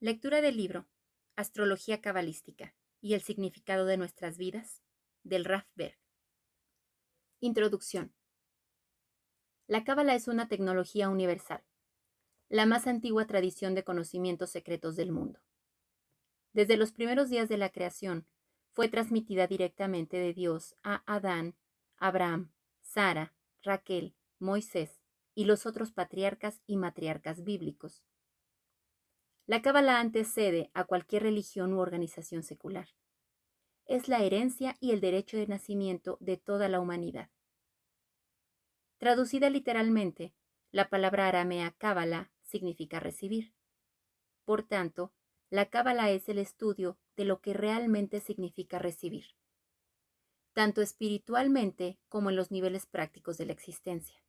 Lectura del libro Astrología cabalística y el significado de nuestras vidas, del Raf Berg. Introducción. La cábala es una tecnología universal, la más antigua tradición de conocimientos secretos del mundo. Desde los primeros días de la creación, fue transmitida directamente de Dios a Adán, Abraham, Sara, Raquel, Moisés y los otros patriarcas y matriarcas bíblicos. La cábala antecede a cualquier religión u organización secular. Es la herencia y el derecho de nacimiento de toda la humanidad. Traducida literalmente, la palabra aramea cábala significa recibir. Por tanto, la cábala es el estudio de lo que realmente significa recibir, tanto espiritualmente como en los niveles prácticos de la existencia.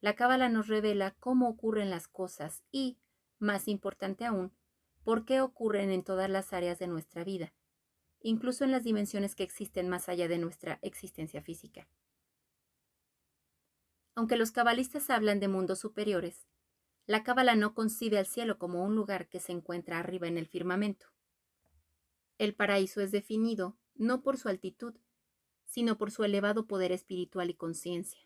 La cábala nos revela cómo ocurren las cosas y, más importante aún, por qué ocurren en todas las áreas de nuestra vida, incluso en las dimensiones que existen más allá de nuestra existencia física. Aunque los cabalistas hablan de mundos superiores, la cábala no concibe al cielo como un lugar que se encuentra arriba en el firmamento. El paraíso es definido no por su altitud, sino por su elevado poder espiritual y conciencia.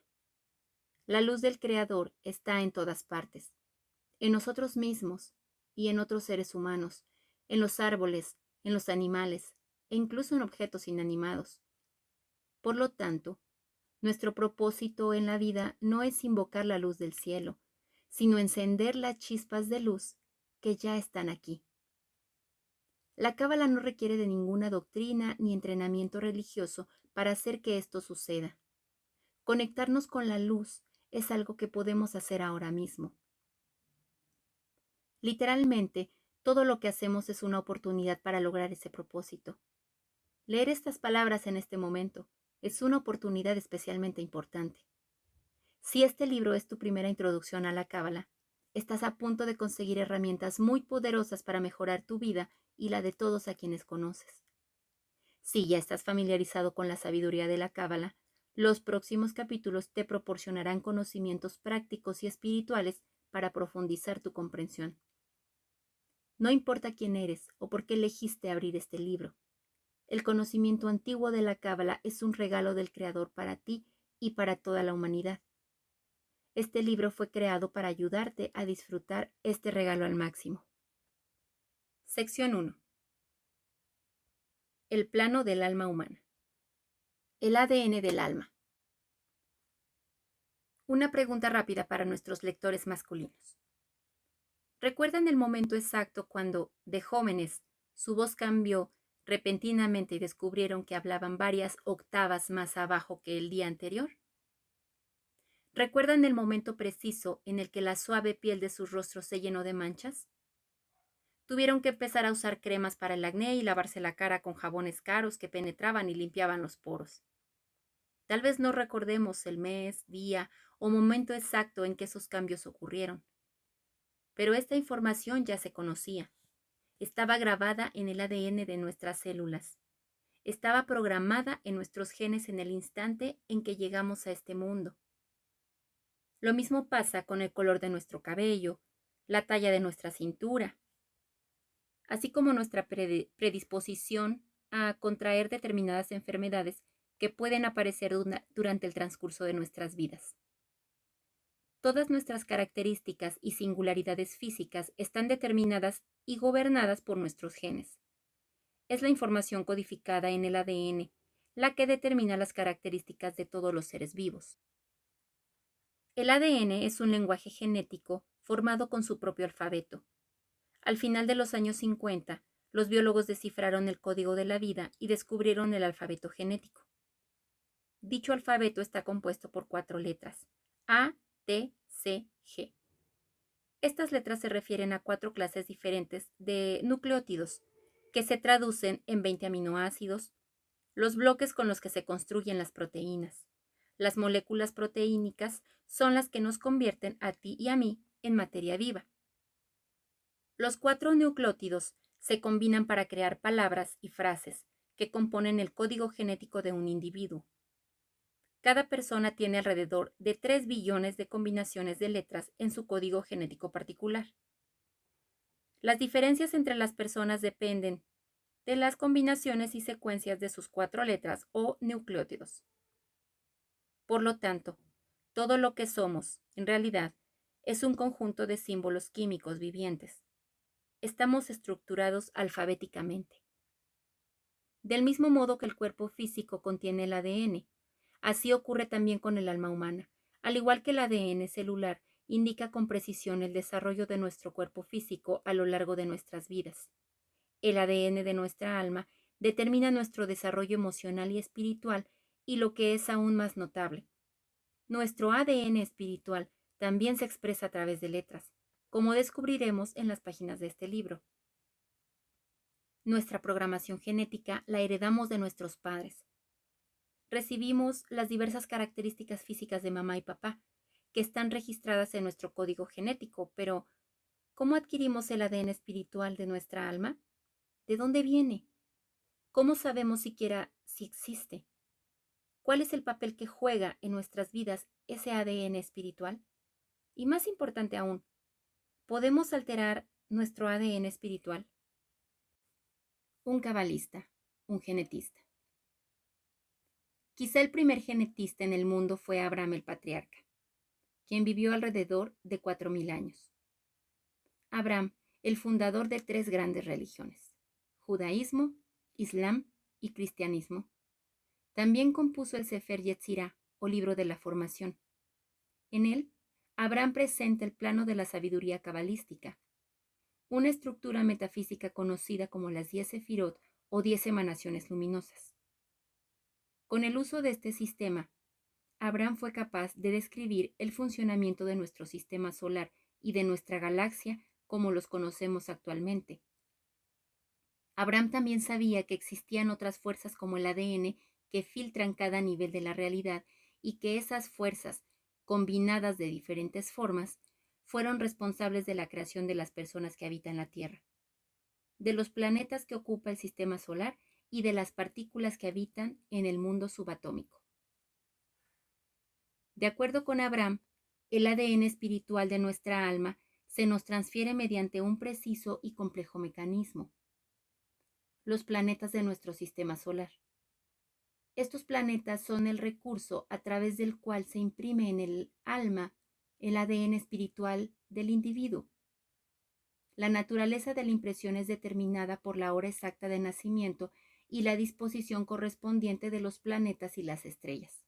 La luz del Creador está en todas partes, en nosotros mismos y en otros seres humanos, en los árboles, en los animales e incluso en objetos inanimados. Por lo tanto, nuestro propósito en la vida no es invocar la luz del cielo, sino encender las chispas de luz que ya están aquí. La cábala no requiere de ninguna doctrina ni entrenamiento religioso para hacer que esto suceda. Conectarnos con la luz es algo que podemos hacer ahora mismo. Literalmente, todo lo que hacemos es una oportunidad para lograr ese propósito. Leer estas palabras en este momento es una oportunidad especialmente importante. Si este libro es tu primera introducción a la cábala, estás a punto de conseguir herramientas muy poderosas para mejorar tu vida y la de todos a quienes conoces. Si ya estás familiarizado con la sabiduría de la cábala, los próximos capítulos te proporcionarán conocimientos prácticos y espirituales para profundizar tu comprensión. No importa quién eres o por qué elegiste abrir este libro. El conocimiento antiguo de la cábala es un regalo del Creador para ti y para toda la humanidad. Este libro fue creado para ayudarte a disfrutar este regalo al máximo. Sección 1. El plano del alma humana. El ADN del alma. Una pregunta rápida para nuestros lectores masculinos. ¿Recuerdan el momento exacto cuando, de jóvenes, su voz cambió repentinamente y descubrieron que hablaban varias octavas más abajo que el día anterior? ¿Recuerdan el momento preciso en el que la suave piel de sus rostros se llenó de manchas? Tuvieron que empezar a usar cremas para el acné y lavarse la cara con jabones caros que penetraban y limpiaban los poros. Tal vez no recordemos el mes, día o momento exacto en que esos cambios ocurrieron. Pero esta información ya se conocía. Estaba grabada en el ADN de nuestras células. Estaba programada en nuestros genes en el instante en que llegamos a este mundo. Lo mismo pasa con el color de nuestro cabello, la talla de nuestra cintura, así como nuestra predisposición a contraer determinadas enfermedades que pueden aparecer durante el transcurso de nuestras vidas. Todas nuestras características y singularidades físicas están determinadas y gobernadas por nuestros genes. Es la información codificada en el ADN la que determina las características de todos los seres vivos. El ADN es un lenguaje genético formado con su propio alfabeto. Al final de los años 50, los biólogos descifraron el código de la vida y descubrieron el alfabeto genético. Dicho alfabeto está compuesto por 4 letras: A, T, C, G. Estas letras se refieren a 4 clases diferentes de nucleótidos, que se traducen en 20 aminoácidos, los bloques con los que se construyen las proteínas. Las moléculas proteínicas son las que nos convierten a ti y a mí en materia viva. Los 4 nucleótidos se combinan para crear palabras y frases que componen el código genético de un individuo. Cada persona tiene alrededor de 3 billones de combinaciones de letras en su código genético particular. Las diferencias entre las personas dependen de las combinaciones y secuencias de sus 4 letras o nucleótidos. Por lo tanto, todo lo que somos, en realidad, es un conjunto de símbolos químicos vivientes. Estamos estructurados alfabéticamente. Del mismo modo que el cuerpo físico contiene el ADN, así ocurre también con el alma humana. Al igual que el ADN celular indica con precisión el desarrollo de nuestro cuerpo físico a lo largo de nuestras vidas. El ADN de nuestra alma determina nuestro desarrollo emocional y espiritual y lo que es aún más notable, nuestro ADN espiritual también se expresa a través de letras, como descubriremos en las páginas de este libro. Nuestra programación genética la heredamos de nuestros padres. Recibimos las diversas características físicas de mamá y papá, que están registradas en nuestro código genético, pero ¿cómo adquirimos el ADN espiritual de nuestra alma? ¿De dónde viene? ¿Cómo sabemos siquiera si existe? ¿Cuál es el papel que juega en nuestras vidas ese ADN espiritual? Y más importante aún, ¿podemos alterar nuestro ADN espiritual? Un cabalista, un genetista. Quizá el primer genetista en el mundo fue Abraham el patriarca, quien vivió alrededor de 4000 años. Abraham, el fundador de 3 grandes religiones, judaísmo, islam y cristianismo. También compuso el Sefer Yetzirah, o libro de la formación. En él, Abraham presenta el plano de la sabiduría cabalística, una estructura metafísica conocida como las 10 sefirot o 10 emanaciones luminosas. Con el uso de este sistema, Abraham fue capaz de describir el funcionamiento de nuestro sistema solar y de nuestra galaxia como los conocemos actualmente. Abraham también sabía que existían otras fuerzas como el ADN que filtran cada nivel de la realidad y que esas fuerzas, combinadas de diferentes formas, fueron responsables de la creación de las personas que habitan la Tierra, de los planetas que ocupa el sistema solar y de las partículas que habitan en el mundo subatómico. De acuerdo con Abraham, el ADN espiritual de nuestra alma se nos transfiere mediante un preciso y complejo mecanismo, los planetas de nuestro sistema solar. Estos planetas son el recurso a través del cual se imprime en el alma el ADN espiritual del individuo. La naturaleza de la impresión es determinada por la hora exacta de nacimiento y la disposición correspondiente de los planetas y las estrellas.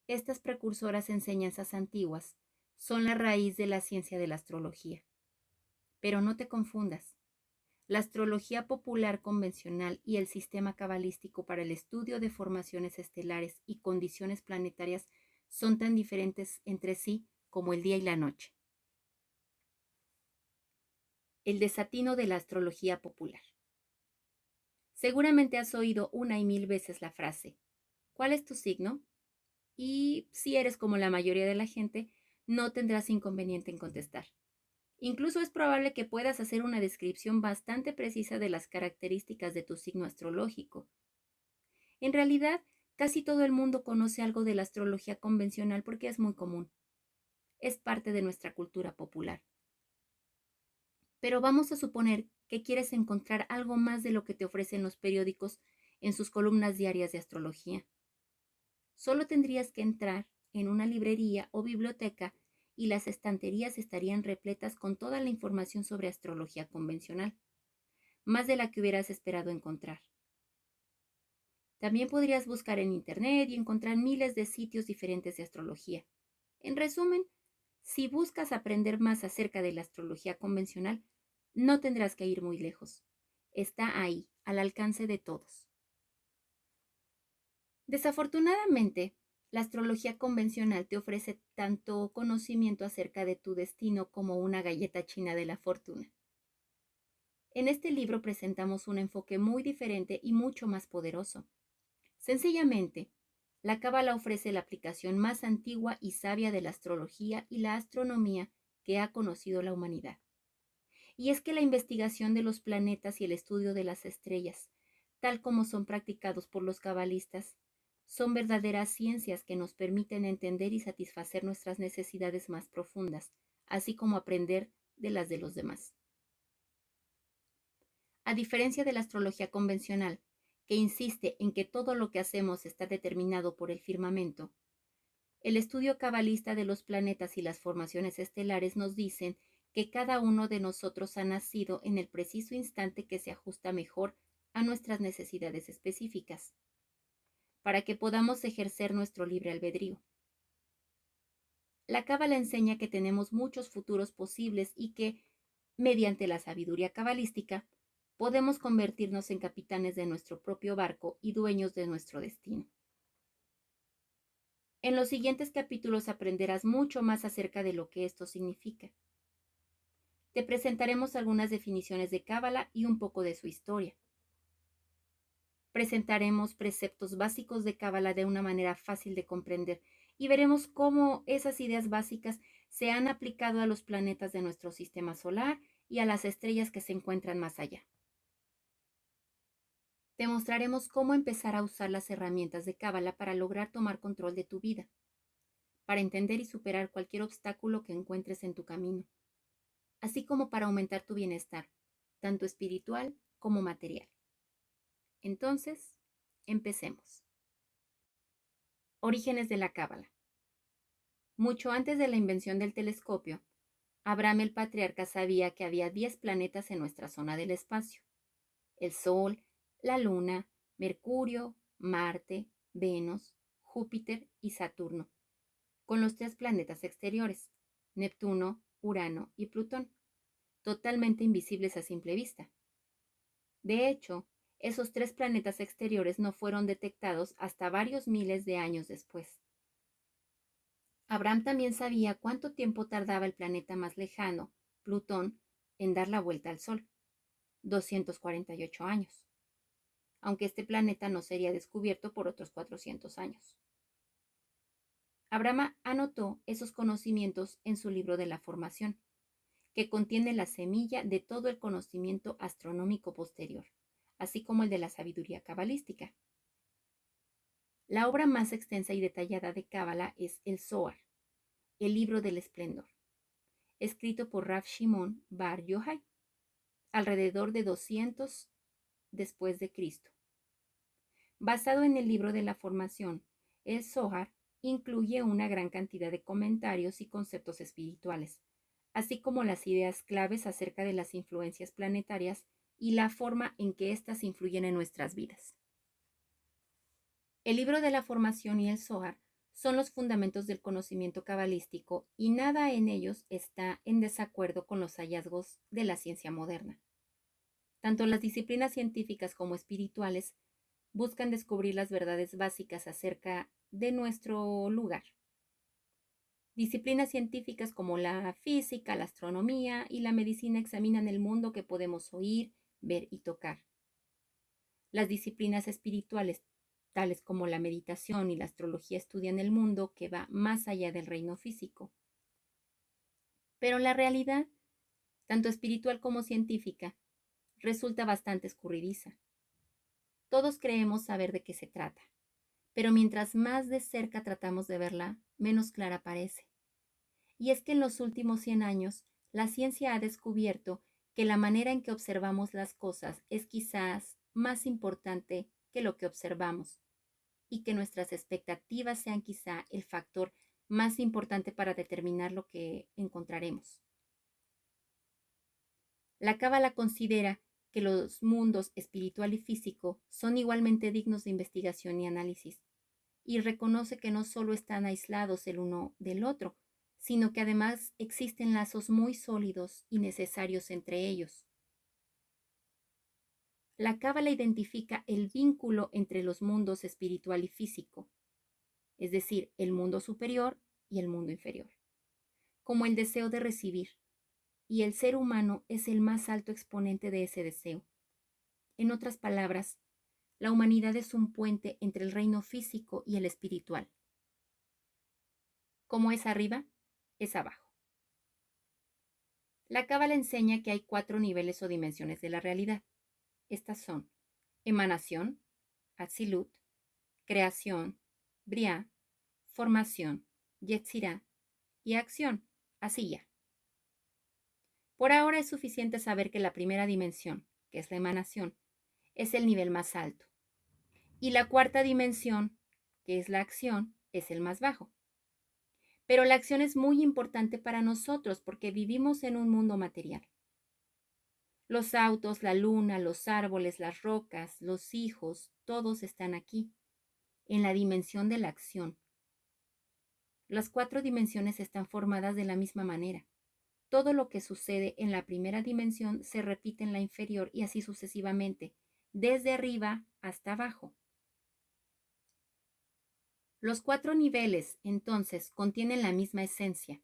Estas precursoras enseñanzas antiguas son la raíz de la ciencia de la astrología. Pero no te confundas. La astrología popular convencional y el sistema cabalístico para el estudio de formaciones estelares y condiciones planetarias son tan diferentes entre sí como el día y la noche. El desatino de la astrología popular. Seguramente has oído 1 y 1000 veces la frase, ¿cuál es tu signo? Y si eres como la mayoría de la gente, no tendrás inconveniente en contestar. Incluso es probable que puedas hacer una descripción bastante precisa de las características de tu signo astrológico. En realidad, casi todo el mundo conoce algo de la astrología convencional porque es muy común. Es parte de nuestra cultura popular. Pero vamos a suponer que quieres encontrar algo más de lo que te ofrecen los periódicos en sus columnas diarias de astrología. Solo tendrías que entrar en una librería o biblioteca y las estanterías estarían repletas con toda la información sobre astrología convencional, más de la que hubieras esperado encontrar. También podrías buscar en Internet y encontrar miles de sitios diferentes de astrología. En resumen, si buscas aprender más acerca de la astrología convencional, no tendrás que ir muy lejos. Está ahí, al alcance de todos. Desafortunadamente, la astrología convencional te ofrece tanto conocimiento acerca de tu destino como una galleta china de la fortuna. En este libro presentamos un enfoque muy diferente y mucho más poderoso. Sencillamente, la Cábala ofrece la aplicación más antigua y sabia de la astrología y la astronomía que ha conocido la humanidad. Y es que la investigación de los planetas y el estudio de las estrellas, tal como son practicados por los cabalistas, son verdaderas ciencias que nos permiten entender y satisfacer nuestras necesidades más profundas, así como aprender de las de los demás. A diferencia de la astrología convencional, que insiste en que todo lo que hacemos está determinado por el firmamento, el estudio cabalista de los planetas y las formaciones estelares nos dicen que cada uno de nosotros ha nacido en el preciso instante que se ajusta mejor a nuestras necesidades específicas, para que podamos ejercer nuestro libre albedrío. La cábala enseña que tenemos muchos futuros posibles y que, mediante la sabiduría cabalística, podemos convertirnos en capitanes de nuestro propio barco y dueños de nuestro destino. En los siguientes capítulos aprenderás mucho más acerca de lo que esto significa. Te presentaremos algunas definiciones de cábala y un poco de su historia. Presentaremos preceptos básicos de cábala de una manera fácil de comprender y veremos cómo esas ideas básicas se han aplicado a los planetas de nuestro sistema solar y a las estrellas que se encuentran más allá. Te mostraremos cómo empezar a usar las herramientas de cábala para lograr tomar control de tu vida, para entender y superar cualquier obstáculo que encuentres en tu camino, así como para aumentar tu bienestar, tanto espiritual como material. Entonces, empecemos. Orígenes de la cábala. Mucho antes de la invención del telescopio, Abraham el patriarca sabía que había 10 planetas en nuestra zona del espacio: el Sol, la Luna, Mercurio, Marte, Venus, Júpiter y Saturno, con los 3 planetas exteriores, Neptuno, Urano y Plutón, totalmente invisibles a simple vista. De hecho, esos 3 planetas exteriores no fueron detectados hasta varios miles de años después. Abraham también sabía cuánto tiempo tardaba el planeta más lejano, Plutón, en dar la vuelta al Sol: 248 años, aunque este planeta no sería descubierto por otros 400 años. Abraham anotó esos conocimientos en su libro de la formación, que contiene la semilla de todo el conocimiento astronómico posterior, así como el de la sabiduría cabalística. La obra más extensa y detallada de cábala es el Zohar, el libro del esplendor, escrito por Rav Shimon Bar Yochai, alrededor de 200 después de Cristo. Basado en el libro de la formación, el Zohar incluye una gran cantidad de comentarios y conceptos espirituales, así como las ideas claves acerca de las influencias planetarias y la forma en que éstas influyen en nuestras vidas. El libro de la formación y el Zohar son los fundamentos del conocimiento cabalístico y nada en ellos está en desacuerdo con los hallazgos de la ciencia moderna. Tanto las disciplinas científicas como espirituales buscan descubrir las verdades básicas acerca de nuestro lugar. Disciplinas científicas como la física, la astronomía y la medicina examinan el mundo que podemos oír, ver y tocar. Las disciplinas espirituales, tales como la meditación y la astrología, estudian el mundo que va más allá del reino físico. Pero la realidad, tanto espiritual como científica, resulta bastante escurridiza. Todos creemos saber de qué se trata, pero mientras más de cerca tratamos de verla, menos clara parece. Y es que en los últimos 100 años, la ciencia ha descubierto que la manera en que observamos las cosas es quizás más importante que lo que observamos, y que nuestras expectativas sean quizá el factor más importante para determinar lo que encontraremos. La cábala considera que los mundos espiritual y físico son igualmente dignos de investigación y análisis, y reconoce que no solo están aislados el uno del otro, sino que además existen lazos muy sólidos y necesarios entre ellos. La cábala identifica el vínculo entre los mundos espiritual y físico, es decir, el mundo superior y el mundo inferior, como el deseo de recibir, y el ser humano es el más alto exponente de ese deseo. En otras palabras, la humanidad es un puente entre el reino físico y el espiritual. Como es arriba, es abajo. La cábala enseña que hay 4 niveles o dimensiones de la realidad. Estas son emanación, Atzilut, creación, Briá, formación, Yetzirá, y acción, Asiyá. Por ahora es suficiente saber que la primera dimensión, que es la emanación, es el nivel más alto. Y la cuarta dimensión, que es la acción, es el más bajo. Pero la acción es muy importante para nosotros porque vivimos en un mundo material. Los autos, la luna, los árboles, las rocas, los hijos, todos están aquí, en la dimensión de la acción. Las 4 dimensiones están formadas de la misma manera. Todo lo que sucede en la primera dimensión se repite en la inferior y así sucesivamente, desde arriba hasta abajo. Los 4 niveles, entonces, contienen la misma esencia.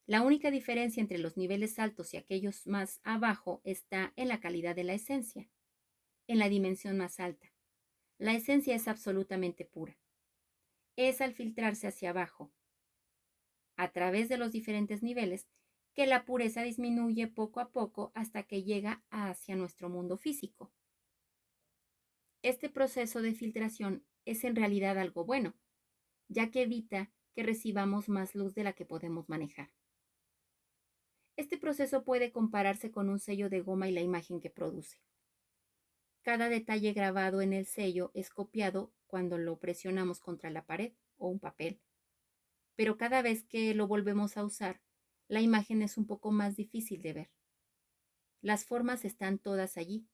La única diferencia entre los niveles altos y aquellos más abajo está en la calidad de la esencia, en la dimensión más alta. La esencia es absolutamente pura. Es al filtrarse hacia abajo, a través de los diferentes niveles, que la pureza disminuye poco a poco hasta que llega hacia nuestro mundo físico. Este proceso de filtración es en realidad algo bueno, ya que evita que recibamos más luz de la que podemos manejar. Este proceso puede compararse con un sello de goma y la imagen que produce. Cada detalle grabado en el sello es copiado cuando lo presionamos contra la pared o un papel, pero cada vez que lo volvemos a usar, la imagen es un poco más difícil de ver. Las formas están todas allí,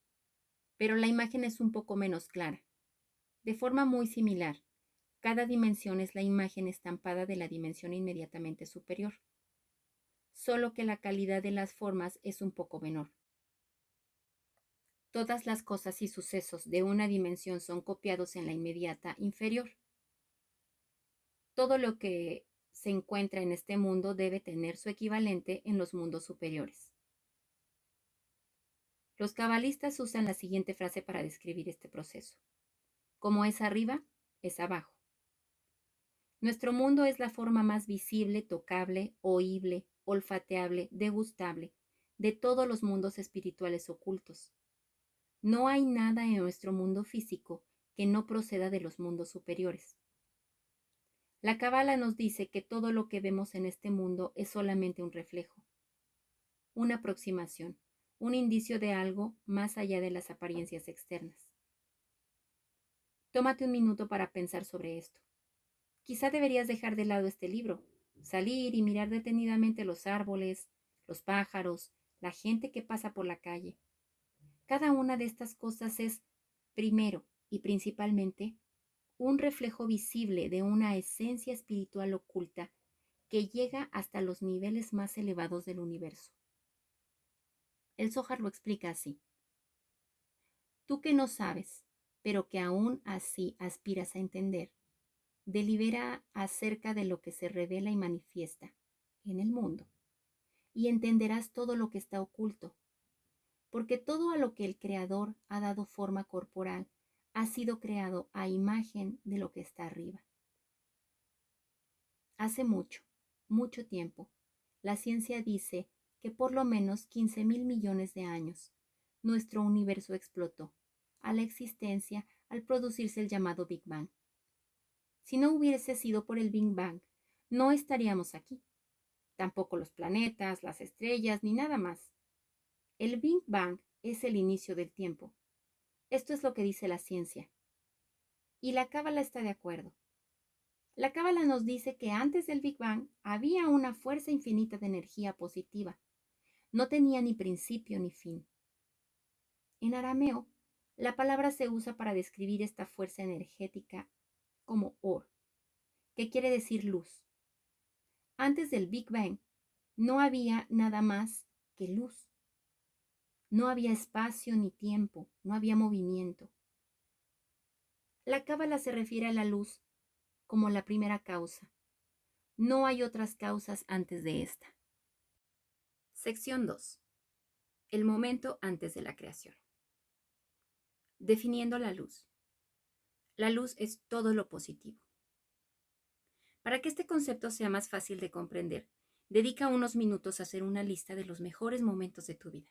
pero la imagen es un poco menos clara. De forma muy similar, cada dimensión es la imagen estampada de la dimensión inmediatamente superior, solo que la calidad de las formas es un poco menor. Todas las cosas y sucesos de una dimensión son copiados en la inmediata inferior. Todo lo que se encuentra en este mundo debe tener su equivalente en los mundos superiores. Los cabalistas usan la siguiente frase para describir este proceso. Como es arriba, es abajo. Nuestro mundo es la forma más visible, tocable, oíble, olfateable, degustable de todos los mundos espirituales ocultos. No hay nada en nuestro mundo físico que no proceda de los mundos superiores. La Cábala nos dice que todo lo que vemos en este mundo es solamente un reflejo, una aproximación, un indicio de algo más allá de las apariencias externas. Tómate un minuto para pensar sobre esto. Quizá deberías dejar de lado este libro, salir y mirar detenidamente los árboles, los pájaros, la gente que pasa por la calle. Cada una de estas cosas es, primero y principalmente, un reflejo visible de una esencia espiritual oculta que llega hasta los niveles más elevados del universo. El Zohar lo explica así. Tú que no sabes, pero que aún así aspiras a entender, delibera acerca de lo que se revela y manifiesta en el mundo, y entenderás todo lo que está oculto, porque todo a lo que el Creador ha dado forma corporal ha sido creado a imagen de lo que está arriba. Hace mucho, mucho tiempo, la ciencia dice que por lo menos 15,000 millones de años, nuestro universo explotó a la existencia al producirse el llamado Big Bang. Si no hubiese sido por el Big Bang, no estaríamos aquí. Tampoco los planetas, las estrellas, ni nada más. El Big Bang es el inicio del tiempo. Esto es lo que dice la ciencia. Y la Cábala está de acuerdo. La Cábala nos dice que antes del Big Bang había una fuerza infinita de energía positiva. No tenía ni principio ni fin. En arameo, la palabra se usa para describir esta fuerza energética como Or, que quiere decir luz. Antes del Big Bang, no había nada más que luz. No había espacio ni tiempo, no había movimiento. La Cábala se refiere a la luz como la primera causa. No hay otras causas antes de esta. Sección 2. El momento antes de la creación. Definiendo la luz. La luz es todo lo positivo. Para que este concepto sea más fácil de comprender, dedica unos minutos a hacer una lista de los mejores momentos de tu vida.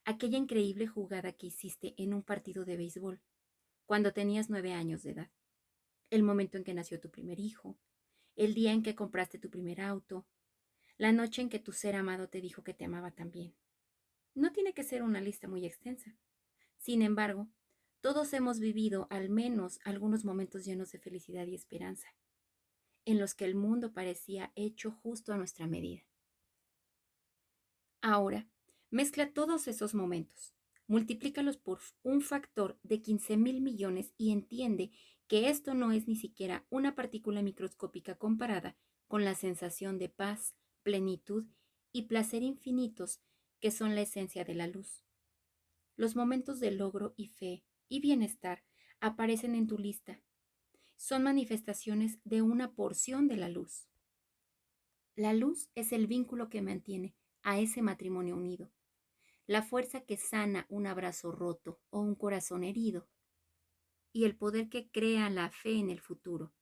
Aquella increíble jugada que hiciste en un partido de béisbol, cuando tenías 9 años de edad. El momento en que nació tu primer hijo, el día en que compraste tu primer auto, la noche en que tu ser amado te dijo que te amaba también. No tiene que ser una lista muy extensa. Sin embargo, todos hemos vivido al menos algunos momentos llenos de felicidad y esperanza, en los que el mundo parecía hecho justo a nuestra medida. Ahora, mezcla todos esos momentos, multiplícalos por un factor de 15.000 millones y entiende que esto no es ni siquiera una partícula microscópica comparada con la sensación de paz, plenitud y placer infinitos que son la esencia de la luz. Los momentos de logro y fe y bienestar aparecen en tu lista. Son manifestaciones de una porción de la luz. La luz es el vínculo que mantiene a ese matrimonio unido, la fuerza que sana un abrazo roto o un corazón herido, y el poder que crea la fe en el futuro.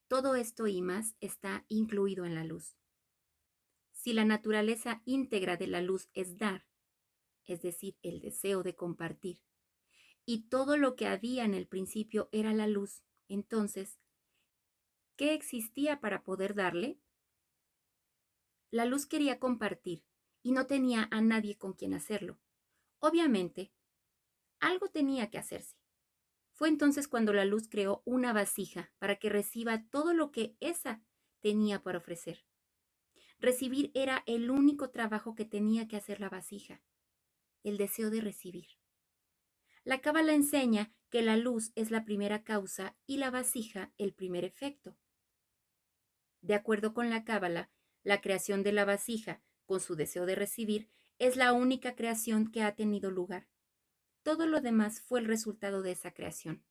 Todo esto y más está incluido en la luz. Si la naturaleza íntegra de la luz es dar, es decir, el deseo de compartir, y todo lo que había en el principio era la luz, entonces, ¿qué existía para poder darle? La luz quería compartir y no tenía a nadie con quien hacerlo. Obviamente, algo tenía que hacerse. Fue entonces cuando la luz creó una vasija para que reciba todo lo que esa tenía para ofrecer. Recibir era el único trabajo que tenía que hacer la vasija, el deseo de recibir. La Cábala enseña que la luz es la primera causa y la vasija el primer efecto. De acuerdo con la Cábala, la creación de la vasija, con su deseo de recibir, es la única creación que ha tenido lugar. Todo lo demás fue el resultado de esa creación.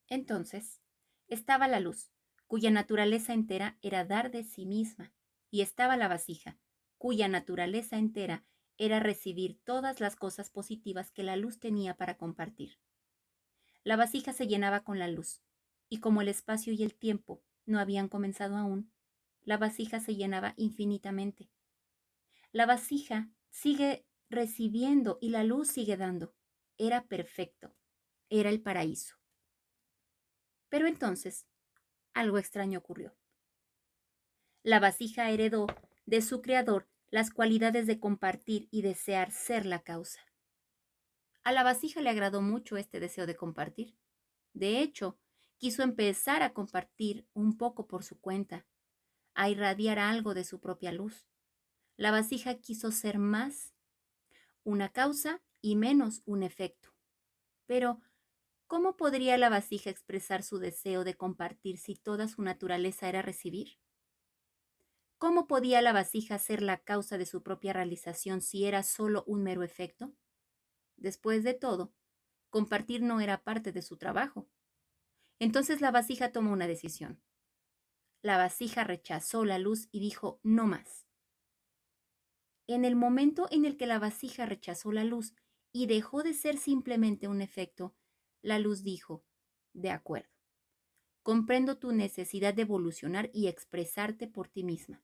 Entonces, estaba la luz, cuya naturaleza entera era dar de sí misma, y estaba la vasija, cuya naturaleza entera era recibir todas las cosas positivas que la luz tenía para compartir. La vasija se llenaba con la luz, y como el espacio y el tiempo no habían comenzado aún, la vasija se llenaba infinitamente. La vasija sigue recibiendo y la luz sigue dando. Era perfecto. Era el paraíso. Pero entonces, algo extraño ocurrió. La vasija heredó de su creador las cualidades de compartir y desear ser la causa. A la vasija le agradó mucho este deseo de compartir. De hecho, quiso empezar a compartir un poco por su cuenta, a irradiar algo de su propia luz. La vasija quiso ser más una causa y menos un efecto. Pero, ¿cómo podría la vasija expresar su deseo de compartir si toda su naturaleza era recibir? ¿Cómo podía la vasija ser la causa de su propia realización si era solo un mero efecto? Después de todo, compartir no era parte de su trabajo. Entonces la vasija tomó una decisión. La vasija rechazó la luz y dijo no más. En el momento en el que la vasija rechazó la luz y dejó de ser simplemente un efecto, la luz dijo, de acuerdo, comprendo tu necesidad de evolucionar y expresarte por ti misma.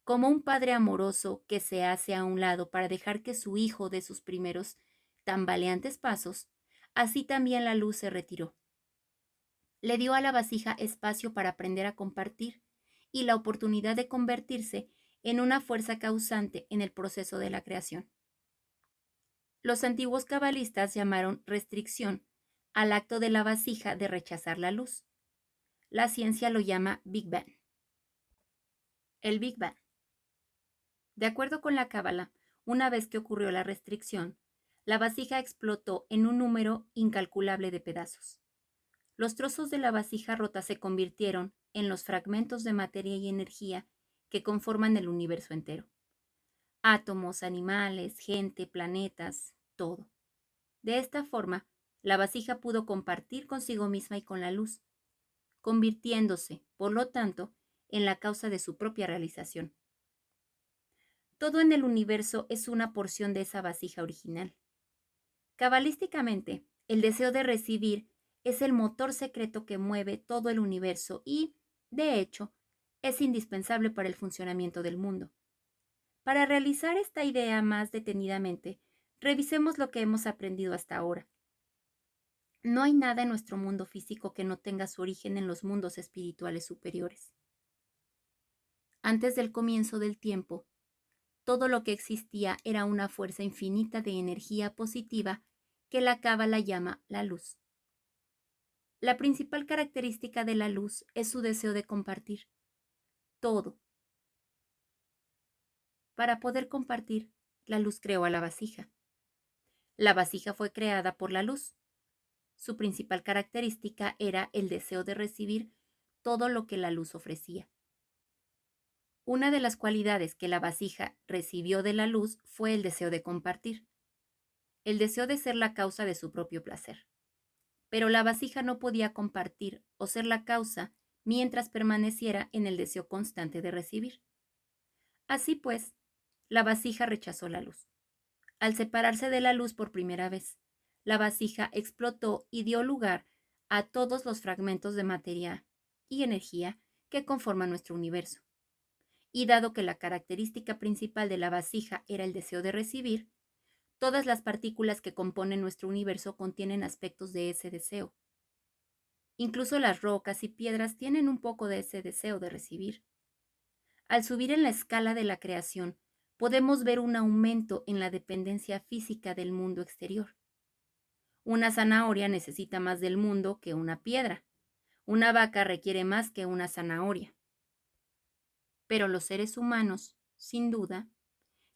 Como un padre amoroso que se hace a un lado para dejar que su hijo dé sus primeros tambaleantes pasos, así también la luz se retiró. Le dio a la vasija espacio para aprender a compartir y la oportunidad de convertirse en una fuerza causante en el proceso de la creación. Los antiguos cabalistas llamaron restricción al acto de la vasija de rechazar la luz. La ciencia lo llama Big Bang. El Big Bang. De acuerdo con la Cábala, una vez que ocurrió la restricción, la vasija explotó en un número incalculable de pedazos. Los trozos de la vasija rota se convirtieron en los fragmentos de materia y energía que conforman el universo entero. Átomos, animales, gente, planetas, todo. De esta forma, la vasija pudo compartir consigo misma y con la luz, convirtiéndose, por lo tanto, en la causa de su propia realización. Todo en el universo es una porción de esa vasija original. Cabalísticamente, el deseo de recibir es el motor secreto que mueve todo el universo y, de hecho, es indispensable para el funcionamiento del mundo. Para realizar esta idea más detenidamente, revisemos lo que hemos aprendido hasta ahora. No hay nada en nuestro mundo físico que no tenga su origen en los mundos espirituales superiores. Antes del comienzo del tiempo, todo lo que existía era una fuerza infinita de energía positiva que la Cábala llama la luz. La principal característica de la luz es su deseo de compartir todo. Para poder compartir, la luz creó a la vasija. La vasija fue creada por la luz. Su principal característica era el deseo de recibir todo lo que la luz ofrecía. Una de las cualidades que la vasija recibió de la luz fue el deseo de compartir, el deseo de ser la causa de su propio placer. Pero la vasija no podía compartir o ser la causa mientras permaneciera en el deseo constante de recibir. Así pues, la vasija rechazó la luz. Al separarse de la luz por primera vez, la vasija explotó y dio lugar a todos los fragmentos de materia y energía que conforman nuestro universo. Y dado que la característica principal de la vasija era el deseo de recibir, todas las partículas que componen nuestro universo contienen aspectos de ese deseo. Incluso las rocas y piedras tienen un poco de ese deseo de recibir. Al subir en la escala de la creación, podemos ver un aumento en la dependencia física del mundo exterior. Una zanahoria necesita más del mundo que una piedra. Una vaca requiere más que una zanahoria. Pero los seres humanos, sin duda,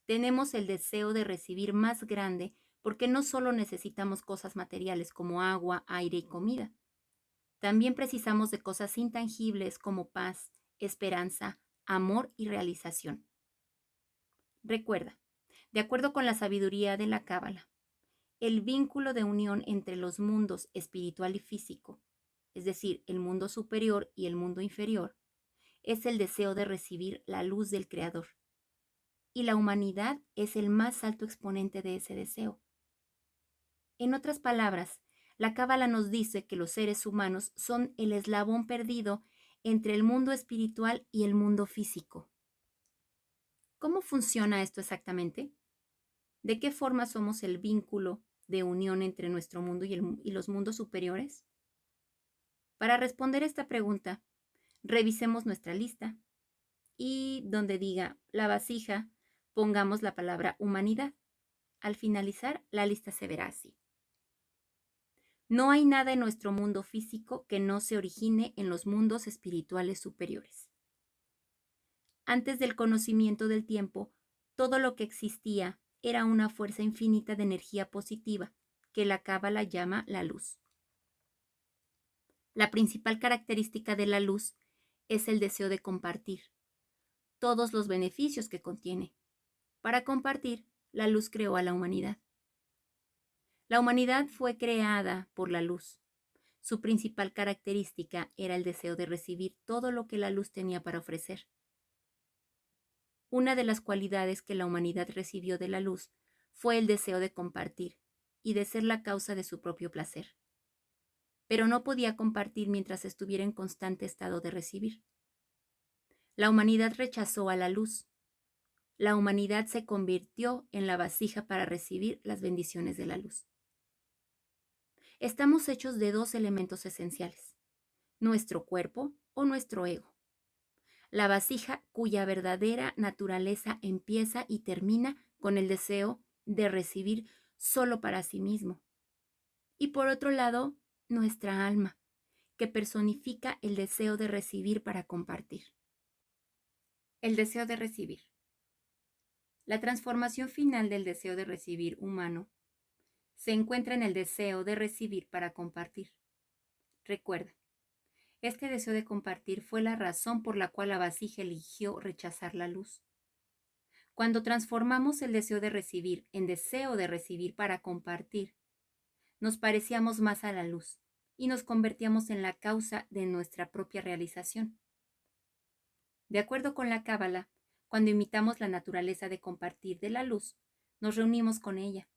tenemos el deseo de recibir más grande porque no solo necesitamos cosas materiales como agua, aire y comida. También precisamos de cosas intangibles como paz, esperanza, amor y realización. Recuerda, de acuerdo con la sabiduría de la Cábala, el vínculo de unión entre los mundos espiritual y físico, es decir, el mundo superior y el mundo inferior, es el deseo de recibir la luz del Creador. Y la humanidad es el más alto exponente de ese deseo. En otras palabras, la Cábala nos dice que los seres humanos son el eslabón perdido entre el mundo espiritual y el mundo físico. ¿Cómo funciona esto exactamente? ¿De qué forma somos el vínculo de unión entre nuestro mundo y los mundos superiores? Para responder esta pregunta, revisemos nuestra lista y donde diga la vasija, pongamos la palabra humanidad. Al finalizar, la lista se verá así. No hay nada en nuestro mundo físico que no se origine en los mundos espirituales superiores. Antes del conocimiento del tiempo, todo lo que existía era una fuerza infinita de energía positiva, que la Cábala llama la luz. La principal característica de la luz es el deseo de compartir todos los beneficios que contiene. Para compartir, la luz creó a la humanidad. La humanidad fue creada por la luz. Su principal característica era el deseo de recibir todo lo que la luz tenía para ofrecer. Una de las cualidades que la humanidad recibió de la luz fue el deseo de compartir y de ser la causa de su propio placer. Pero no podía compartir mientras estuviera en constante estado de recibir. La humanidad rechazó a la luz. La humanidad se convirtió en la vasija para recibir las bendiciones de la luz. Estamos hechos de dos elementos esenciales, nuestro cuerpo o nuestro ego. La vasija cuya verdadera naturaleza empieza y termina con el deseo de recibir solo para sí mismo. Y por otro lado, nuestra alma, que personifica el deseo de recibir para compartir. El deseo de recibir. La transformación final del deseo de recibir humano se encuentra en el deseo de recibir para compartir. Recuerda, este deseo de compartir fue la razón por la cual la vasija eligió rechazar la luz. Cuando transformamos el deseo de recibir en deseo de recibir para compartir, nos parecíamos más a la luz y nos convertíamos en la causa de nuestra propia realización. De acuerdo con la Cábala, cuando imitamos la naturaleza de compartir de la luz, nos reunimos con ella.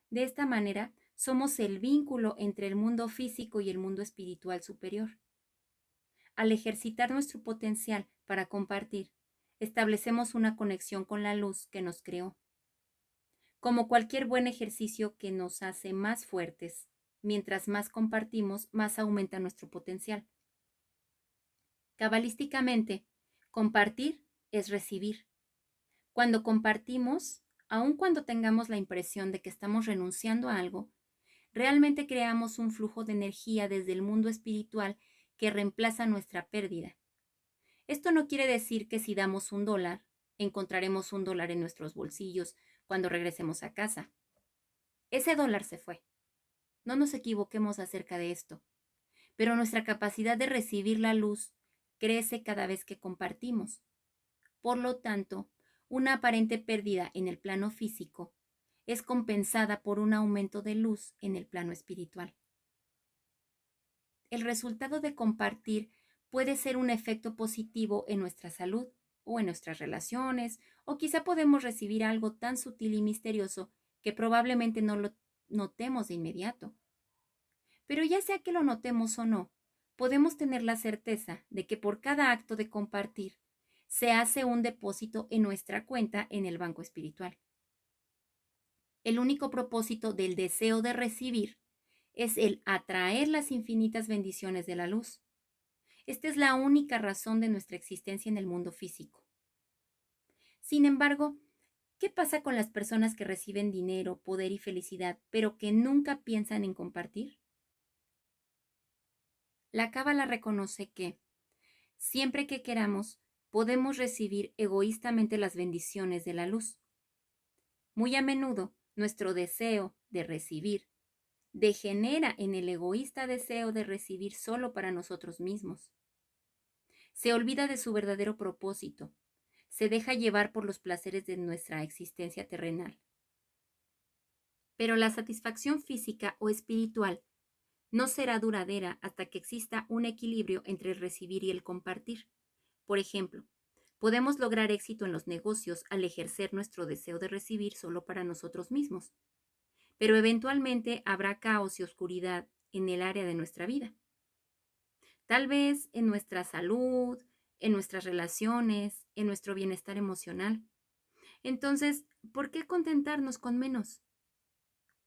De esta manera, somos el vínculo entre el mundo físico y el mundo espiritual superior. Al ejercitar nuestro potencial para compartir, establecemos una conexión con la luz que nos creó. Como cualquier buen ejercicio que nos hace más fuertes, mientras más compartimos, más aumenta nuestro potencial. Cabalísticamente, compartir es recibir. Cuando compartimos, aun cuando tengamos la impresión de que estamos renunciando a algo, realmente creamos un flujo de energía desde el mundo espiritual que reemplaza nuestra pérdida. Esto no quiere decir que si damos $1, encontraremos $1 en nuestros bolsillos cuando regresemos a casa. Ese dólar se fue. No nos equivoquemos acerca de esto, pero nuestra capacidad de recibir la luz crece cada vez que compartimos. Por lo tanto, una aparente pérdida en el plano físico es compensada por un aumento de luz en el plano espiritual. El resultado de compartir puede ser un efecto positivo en nuestra salud o en nuestras relaciones, o quizá podemos recibir algo tan sutil y misterioso que probablemente no lo notemos de inmediato. Pero ya sea que lo notemos o no, podemos tener la certeza de que por cada acto de compartir se hace un depósito en nuestra cuenta en el banco espiritual. El único propósito del deseo de recibir es el atraer las infinitas bendiciones de la luz. Esta es la única razón de nuestra existencia en el mundo físico. Sin embargo, ¿qué pasa con las personas que reciben dinero, poder y felicidad, pero que nunca piensan en compartir? La Cábala reconoce que, siempre que queramos, podemos recibir egoístamente las bendiciones de la luz. Muy a menudo, nuestro deseo de recibir degenera en el egoísta deseo de recibir solo para nosotros mismos. Se olvida de su verdadero propósito, se deja llevar por los placeres de nuestra existencia terrenal. Pero la satisfacción física o espiritual no será duradera hasta que exista un equilibrio entre el recibir y el compartir. Por ejemplo, podemos lograr éxito en los negocios al ejercer nuestro deseo de recibir solo para nosotros mismos, pero eventualmente habrá caos y oscuridad en el área de nuestra vida. Tal vez en nuestra salud, en nuestras relaciones, en nuestro bienestar emocional. Entonces, ¿por qué contentarnos con menos?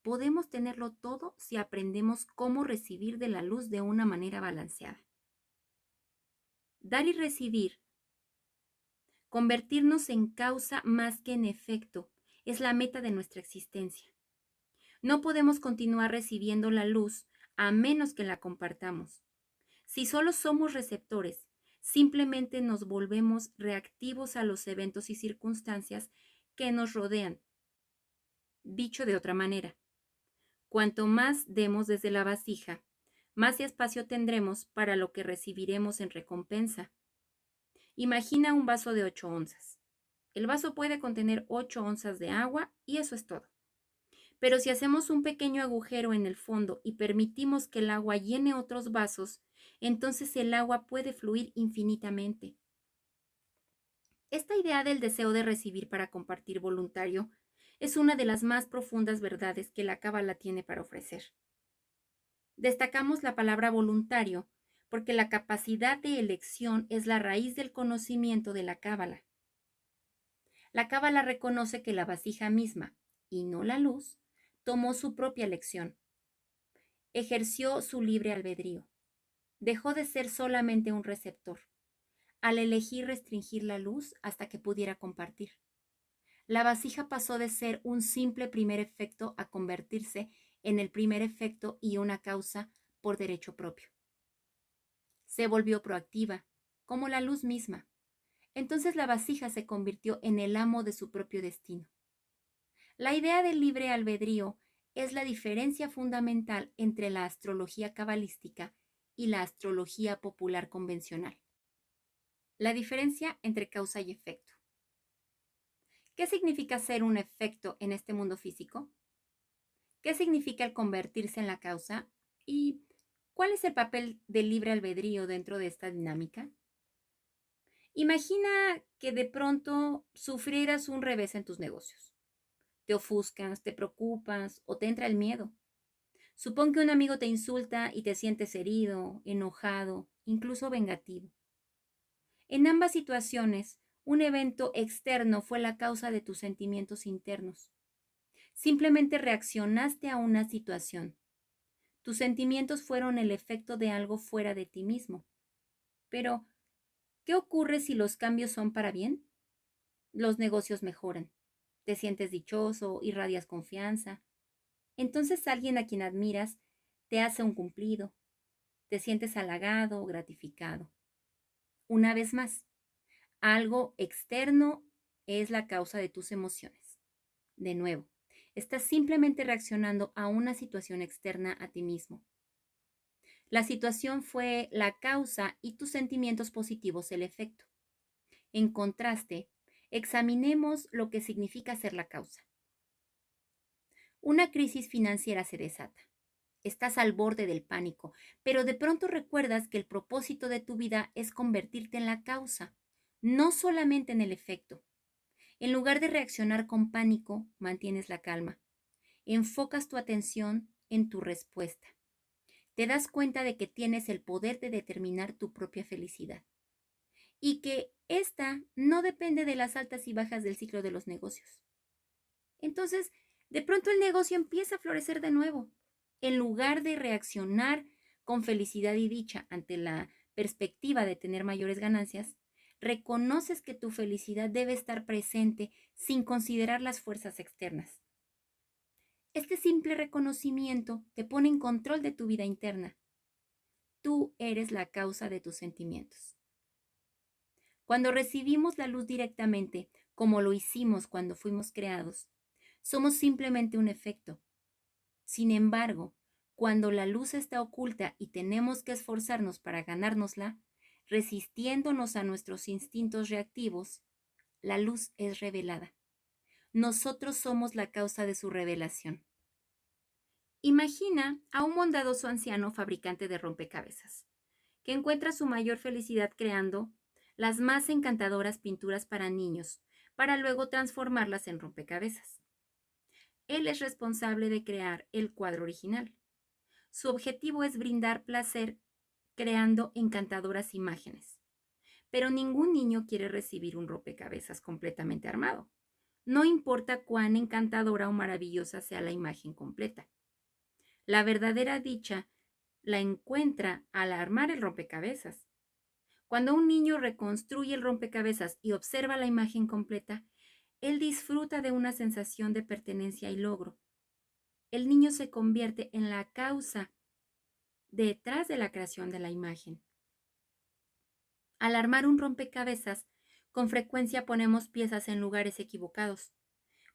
Podemos tenerlo todo si aprendemos cómo recibir de la luz de una manera balanceada. Dar y recibir, convertirnos en causa más que en efecto, es la meta de nuestra existencia. No podemos continuar recibiendo la luz a menos que la compartamos. Si solo somos receptores, simplemente nos volvemos reactivos a los eventos y circunstancias que nos rodean. Dicho de otra manera, cuanto más demos desde la vasija, más espacio tendremos para lo que recibiremos en recompensa. Imagina un vaso de 8 onzas. El vaso puede contener 8 onzas de agua y eso es todo. Pero si hacemos un pequeño agujero en el fondo y permitimos que el agua llene otros vasos, entonces el agua puede fluir infinitamente. Esta idea del deseo de recibir para compartir voluntario es una de las más profundas verdades que la Cábala tiene para ofrecer. Destacamos la palabra voluntario porque la capacidad de elección es la raíz del conocimiento de la Cábala. La Cábala reconoce que la vasija misma, y no la luz, tomó su propia elección. Ejerció su libre albedrío. Dejó de ser solamente un receptor, al elegir restringir la luz hasta que pudiera compartir. La vasija pasó de ser un simple primer efecto a convertirse en el primer efecto y una causa por derecho propio. Se volvió proactiva, como la luz misma. Entonces la vasija se convirtió en el amo de su propio destino. La idea del libre albedrío es la diferencia fundamental entre la astrología cabalística y la astrología popular convencional. La diferencia entre causa y efecto. ¿Qué significa ser un efecto en este mundo físico? ¿Qué significa el convertirse en la causa? ¿Y cuál es el papel del libre albedrío dentro de esta dinámica? Imagina que de pronto sufrieras un revés en tus negocios. Te ofuscas, te preocupas o te entra el miedo. Supón que un amigo te insulta y te sientes herido, enojado, incluso vengativo. En ambas situaciones, un evento externo fue la causa de tus sentimientos internos. Simplemente reaccionaste a una situación. Tus sentimientos fueron el efecto de algo fuera de ti mismo. Pero, ¿qué ocurre si los cambios son para bien? los negocios mejoran. Te sientes dichoso, irradias confianza. Entonces alguien a quien admiras te hace un cumplido, te sientes halagado o gratificado. Una vez más, algo externo es la causa de tus emociones. De nuevo, estás simplemente reaccionando a una situación externa a ti mismo. La situación fue la causa y tus sentimientos positivos el efecto. En contraste, examinemos lo que significa ser la causa. Una crisis financiera se desata. Estás al borde del pánico, pero de pronto recuerdas que el propósito de tu vida es convertirte en la causa, no solamente en el efecto. En lugar de reaccionar con pánico, mantienes la calma. Enfocas tu atención en tu respuesta. Te das cuenta de que tienes el poder de determinar tu propia felicidad y que esta no depende de las altas y bajas del ciclo de los negocios. Entonces, de pronto el negocio empieza a florecer de nuevo. En lugar de reaccionar con felicidad y dicha ante la perspectiva de tener mayores ganancias, reconoces que tu felicidad debe estar presente sin considerar las fuerzas externas. Este simple reconocimiento te pone en control de tu vida interna. Tú eres la causa de tus sentimientos. Cuando recibimos la luz directamente, como lo hicimos cuando fuimos creados, somos simplemente un efecto. Sin embargo, cuando la luz está oculta y tenemos que esforzarnos para ganárnosla, resistiéndonos a nuestros instintos reactivos, la luz es revelada. Nosotros somos la causa de su revelación. Imagina a un bondadoso anciano fabricante de rompecabezas, que encuentra su mayor felicidad creando las más encantadoras pinturas para niños, para luego transformarlas en rompecabezas. Él es responsable de crear el cuadro original. Su objetivo es brindar placer creando encantadoras imágenes. Pero ningún niño quiere recibir un rompecabezas completamente armado. No importa cuán encantadora o maravillosa sea la imagen completa. La verdadera dicha la encuentra al armar el rompecabezas. Cuando un niño reconstruye el rompecabezas y observa la imagen completa, él disfruta de una sensación de pertenencia y logro. El niño se convierte en la causa detrás de la creación de la imagen. Al armar un rompecabezas, con frecuencia ponemos piezas en lugares equivocados,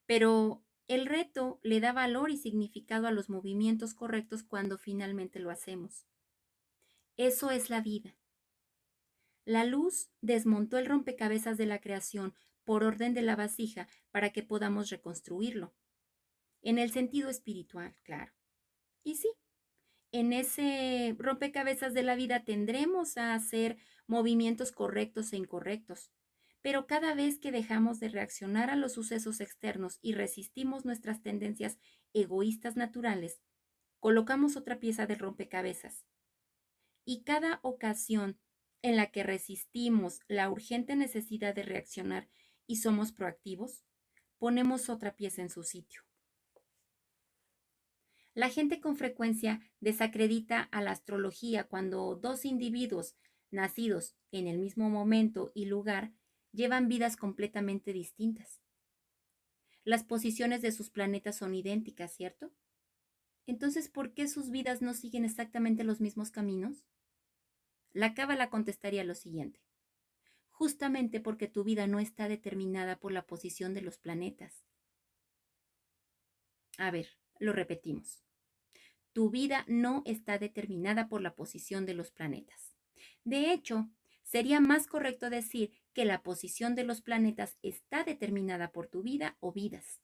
pero el reto le da valor y significado a los movimientos correctos cuando finalmente lo hacemos. Eso es la vida. La luz desmontó el rompecabezas de la creación por orden de la vasija para que podamos reconstruirlo. En el sentido espiritual, claro. Y sí, en ese rompecabezas de la vida tendremos a hacer movimientos correctos e incorrectos. Pero cada vez que dejamos de reaccionar a los sucesos externos y resistimos nuestras tendencias egoístas naturales, colocamos otra pieza del rompecabezas. Y cada ocasión en la que resistimos la urgente necesidad de reaccionar y somos proactivos, ponemos otra pieza en su sitio. La gente con frecuencia desacredita a la astrología cuando dos individuos nacidos en el mismo momento y lugar llevan vidas completamente distintas. Las posiciones de sus planetas son idénticas, ¿cierto? Entonces, ¿por qué sus vidas no siguen exactamente los mismos caminos? La cábala contestaría lo siguiente: justamente porque tu vida no está determinada por la posición de los planetas. A ver, lo repetimos. Tu vida no está determinada por la posición de los planetas. De hecho, sería más correcto decir que la posición de los planetas está determinada por tu vida o vidas.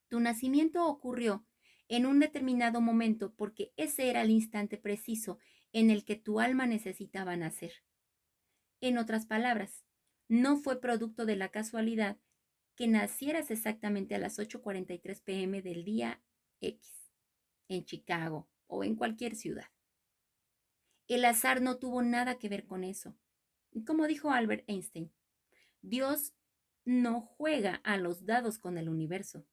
Tu nacimiento ocurrió en un determinado momento porque ese era el instante preciso en el que tu alma necesitaba nacer. En otras palabras, no fue producto de la casualidad que nacieras exactamente a las 8:43 p.m. del día X, en Chicago o en cualquier ciudad. El azar no tuvo nada que ver con eso. Como dijo Albert Einstein, Dios no juega a los dados con el universo,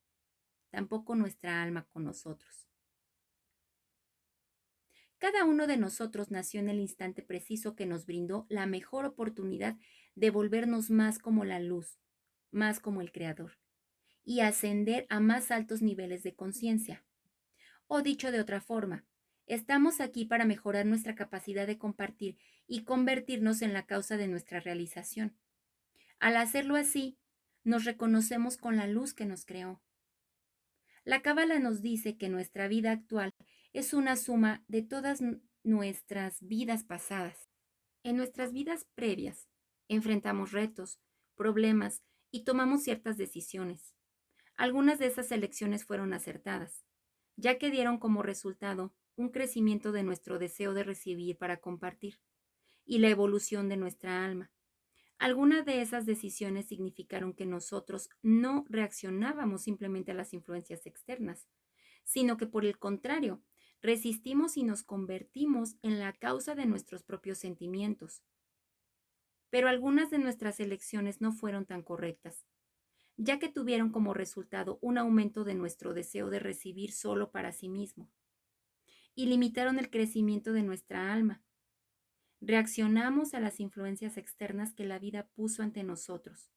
tampoco nuestra alma con nosotros. Cada uno de nosotros nació en el instante preciso que nos brindó la mejor oportunidad de volvernos más como la luz, más como el Creador, y ascender a más altos niveles de conciencia. O dicho de otra forma, estamos aquí para mejorar nuestra capacidad de compartir y convertirnos en la causa de nuestra realización. Al hacerlo así, nos reconocemos con la luz que nos creó. La Cábala nos dice que nuestra vida actual es una suma de todas nuestras vidas pasadas. En nuestras vidas previas, enfrentamos retos, problemas y tomamos ciertas decisiones. Algunas de esas elecciones fueron acertadas, ya que dieron como resultado un crecimiento de nuestro deseo de recibir para compartir y la evolución de nuestra alma. Algunas de esas decisiones significaron que nosotros no reaccionábamos simplemente a las influencias externas, sino que por el contrario, resistimos y nos convertimos en la causa de nuestros propios sentimientos. Pero algunas de nuestras elecciones no fueron tan correctas, ya que tuvieron como resultado un aumento de nuestro deseo de recibir solo para sí mismo, y limitaron el crecimiento de nuestra alma. Reaccionamos a las influencias externas que la vida puso ante nosotros.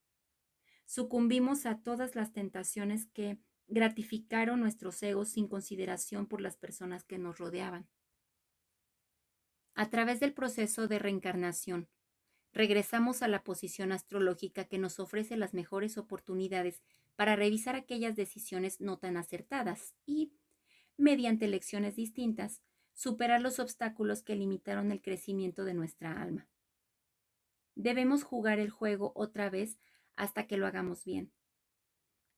Sucumbimos a todas las tentaciones que gratificaron nuestros egos sin consideración por las personas que nos rodeaban. A través del proceso de reencarnación, regresamos a la posición astrológica que nos ofrece las mejores oportunidades para revisar aquellas decisiones no tan acertadas y, mediante lecciones distintas, superar los obstáculos que limitaron el crecimiento de nuestra alma. Debemos jugar el juego otra vez hasta que lo hagamos bien.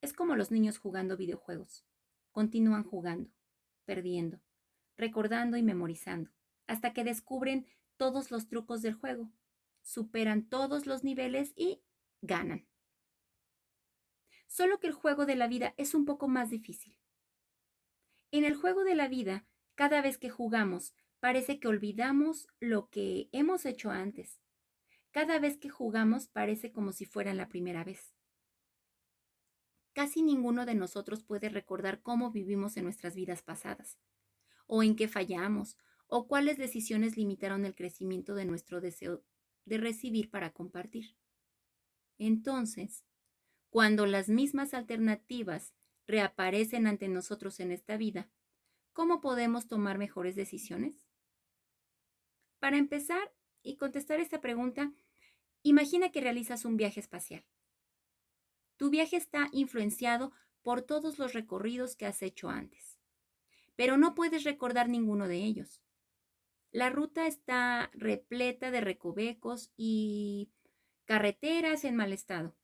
Es como los niños jugando videojuegos. Continúan jugando, perdiendo, recordando y memorizando, hasta que descubren todos los trucos del juego, superan todos los niveles y ganan. Solo que el juego de la vida es un poco más difícil. En el juego de la vida, cada vez que jugamos, parece que olvidamos lo que hemos hecho antes. Cada vez que jugamos parece como si fuera la primera vez. Casi ninguno de nosotros puede recordar cómo vivimos en nuestras vidas pasadas, o en qué fallamos, o cuáles decisiones limitaron el crecimiento de nuestro deseo de recibir para compartir. Entonces, cuando las mismas alternativas reaparecen ante nosotros en esta vida, ¿cómo podemos tomar mejores decisiones? Para empezar y contestar esta pregunta, imagina que realizas un viaje espacial. Tu viaje está influenciado por todos los recorridos que has hecho antes, pero no puedes recordar ninguno de ellos. La ruta está repleta de recovecos y carreteras en mal estado.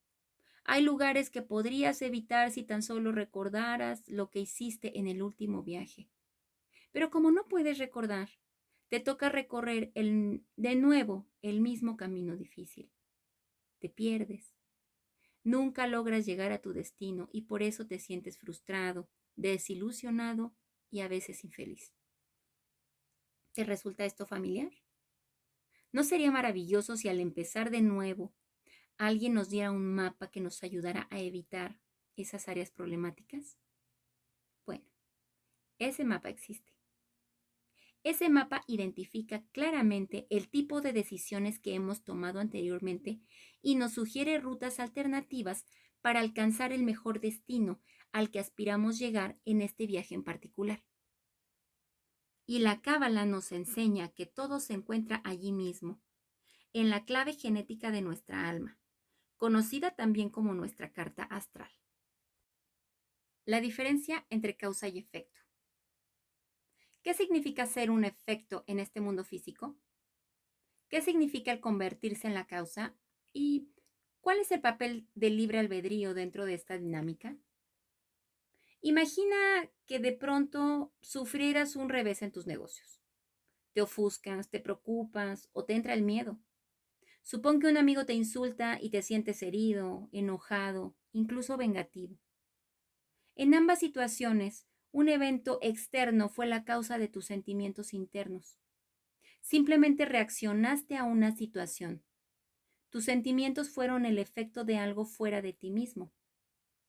Hay lugares que podrías evitar si tan solo recordaras lo que hiciste en el último viaje. Pero como no puedes recordar, te toca recorrer de nuevo el mismo camino difícil. Te pierdes. Nunca logras llegar a tu destino y por eso te sientes frustrado, desilusionado y a veces infeliz. ¿Te resulta esto familiar? ¿No sería maravilloso si al empezar de nuevo alguien nos diera un mapa que nos ayudara a evitar esas áreas problemáticas? Bueno, ese mapa existe. Ese mapa identifica claramente el tipo de decisiones que hemos tomado anteriormente y nos sugiere rutas alternativas para alcanzar el mejor destino al que aspiramos llegar en este viaje en particular. Y la Cábala nos enseña que todo se encuentra allí mismo, en la clave genética de nuestra alma, conocida también como nuestra carta astral. La diferencia entre causa y efecto. ¿Qué significa ser un efecto en este mundo físico? ¿Qué significa el convertirse en la causa? ¿Y cuál es el papel del libre albedrío dentro de esta dinámica? Imagina que de pronto sufrieras un revés en tus negocios. Te ofuscas, te preocupas o te entra el miedo. Supón que un amigo te insulta y te sientes herido, enojado, incluso vengativo. En ambas situaciones, un evento externo fue la causa de tus sentimientos internos. Simplemente reaccionaste a una situación. Tus sentimientos fueron el efecto de algo fuera de ti mismo.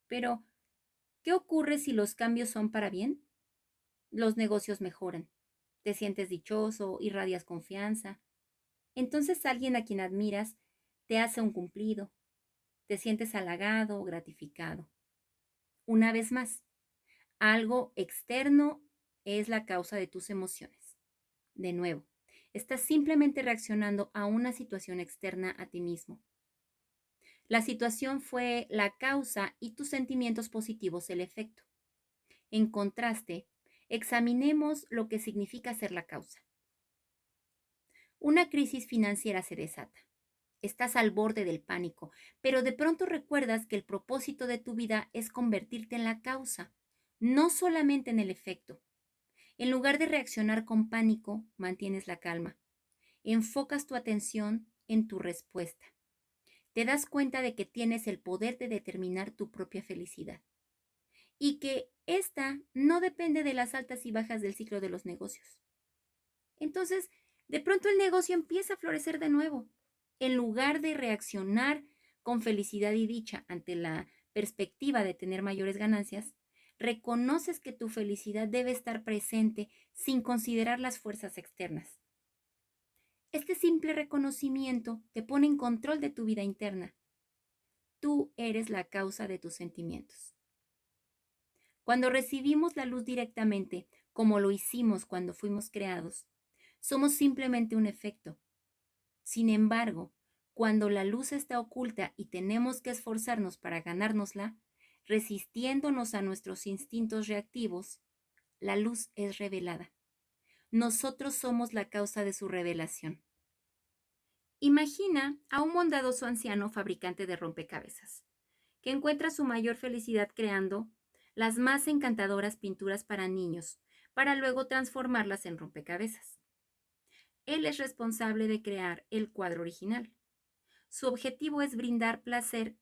Pero, ¿qué ocurre si los cambios son para bien? Los negocios mejoran. Te sientes dichoso, irradias confianza. Entonces alguien a quien admiras te hace un cumplido, te sientes halagado o gratificado. Una vez más, algo externo es la causa de tus emociones. De nuevo, estás simplemente reaccionando a una situación externa a ti mismo. La situación fue la causa y tus sentimientos positivos el efecto. En contraste, examinemos lo que significa ser la causa. Una crisis financiera se desata. Estás al borde del pánico, pero de pronto recuerdas que el propósito de tu vida es convertirte en la causa, no solamente en el efecto. En lugar de reaccionar con pánico, mantienes la calma. Enfocas tu atención en tu respuesta. Te das cuenta de que tienes el poder de determinar tu propia felicidad y que esta no depende de las altas y bajas del ciclo de los negocios. Entonces, de pronto el negocio empieza a florecer de nuevo. En lugar de reaccionar con felicidad y dicha ante la perspectiva de tener mayores ganancias, reconoces que tu felicidad debe estar presente sin considerar las fuerzas externas. Este simple reconocimiento te pone en control de tu vida interna. Tú eres la causa de tus sentimientos. Cuando recibimos la luz directamente, como lo hicimos cuando fuimos creados, somos simplemente un efecto. Sin embargo, cuando la luz está oculta y tenemos que esforzarnos para ganárnosla, resistiéndonos a nuestros instintos reactivos, la luz es revelada. Nosotros somos la causa de su revelación. Imagina a un bondadoso anciano fabricante de rompecabezas, que encuentra su mayor felicidad creando las más encantadoras pinturas para niños, para luego transformarlas en rompecabezas. Él es responsable de crear el cuadro original. Su objetivo es brindar placer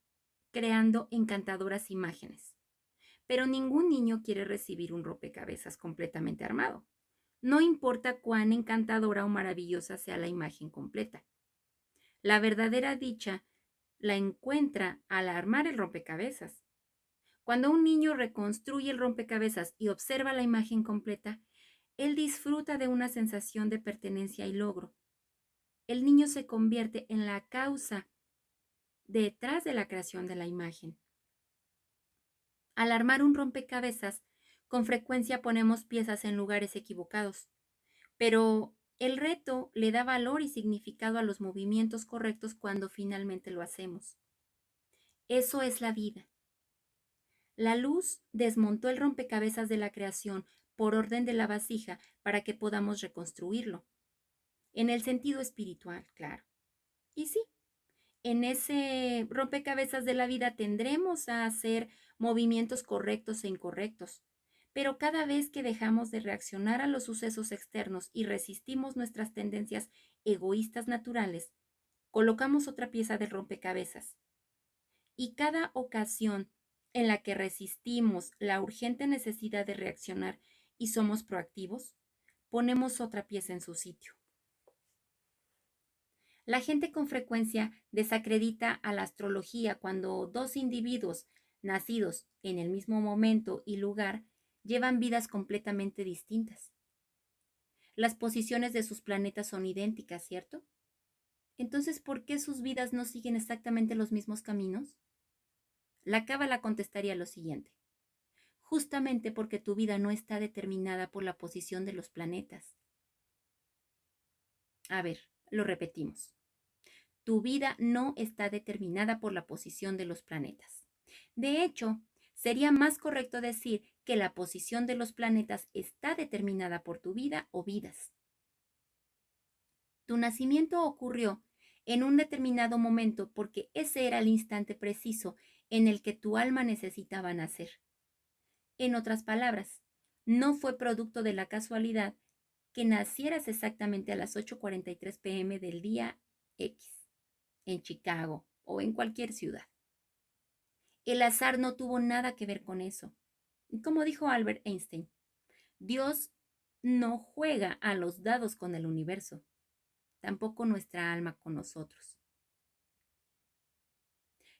creando encantadoras imágenes. Pero ningún niño quiere recibir un rompecabezas completamente armado. No importa cuán encantadora o maravillosa sea la imagen completa. La verdadera dicha la encuentra al armar el rompecabezas. Cuando un niño reconstruye el rompecabezas y observa la imagen completa, él disfruta de una sensación de pertenencia y logro. El niño se convierte en la causa detrás de la creación de la imagen. Al armar un rompecabezas, con frecuencia ponemos piezas en lugares equivocados, pero el reto le da valor y significado a los movimientos correctos cuando finalmente lo hacemos. Eso es la vida. La luz desmontó el rompecabezas de la creación por orden de la vasija para que podamos reconstruirlo. En el sentido espiritual, claro. Y sí, en ese rompecabezas de la vida tendremos a hacer movimientos correctos e incorrectos. Pero cada vez que dejamos de reaccionar a los sucesos externos y resistimos nuestras tendencias egoístas naturales, colocamos otra pieza del rompecabezas. Y cada ocasión en la que resistimos la urgente necesidad de reaccionar y somos proactivos, ponemos otra pieza en su sitio. La gente con frecuencia desacredita a la astrología cuando dos individuos nacidos en el mismo momento y lugar llevan vidas completamente distintas. Las posiciones de sus planetas son idénticas, ¿cierto? Entonces, ¿por qué sus vidas no siguen exactamente los mismos caminos? La cábala contestaría lo siguiente: justamente porque tu vida no está determinada por la posición de los planetas. A ver, lo repetimos. Tu vida no está determinada por la posición de los planetas. De hecho, sería más correcto decir que la posición de los planetas está determinada por tu vida o vidas. Tu nacimiento ocurrió en un determinado momento porque ese era el instante preciso en el que tu alma necesitaba nacer. En otras palabras, no fue producto de la casualidad que nacieras exactamente a las 8:43 p.m. del día X, en Chicago o en cualquier ciudad. El azar no tuvo nada que ver con eso. Como dijo Albert Einstein, Dios no juega a los dados con el universo, tampoco nuestra alma con nosotros.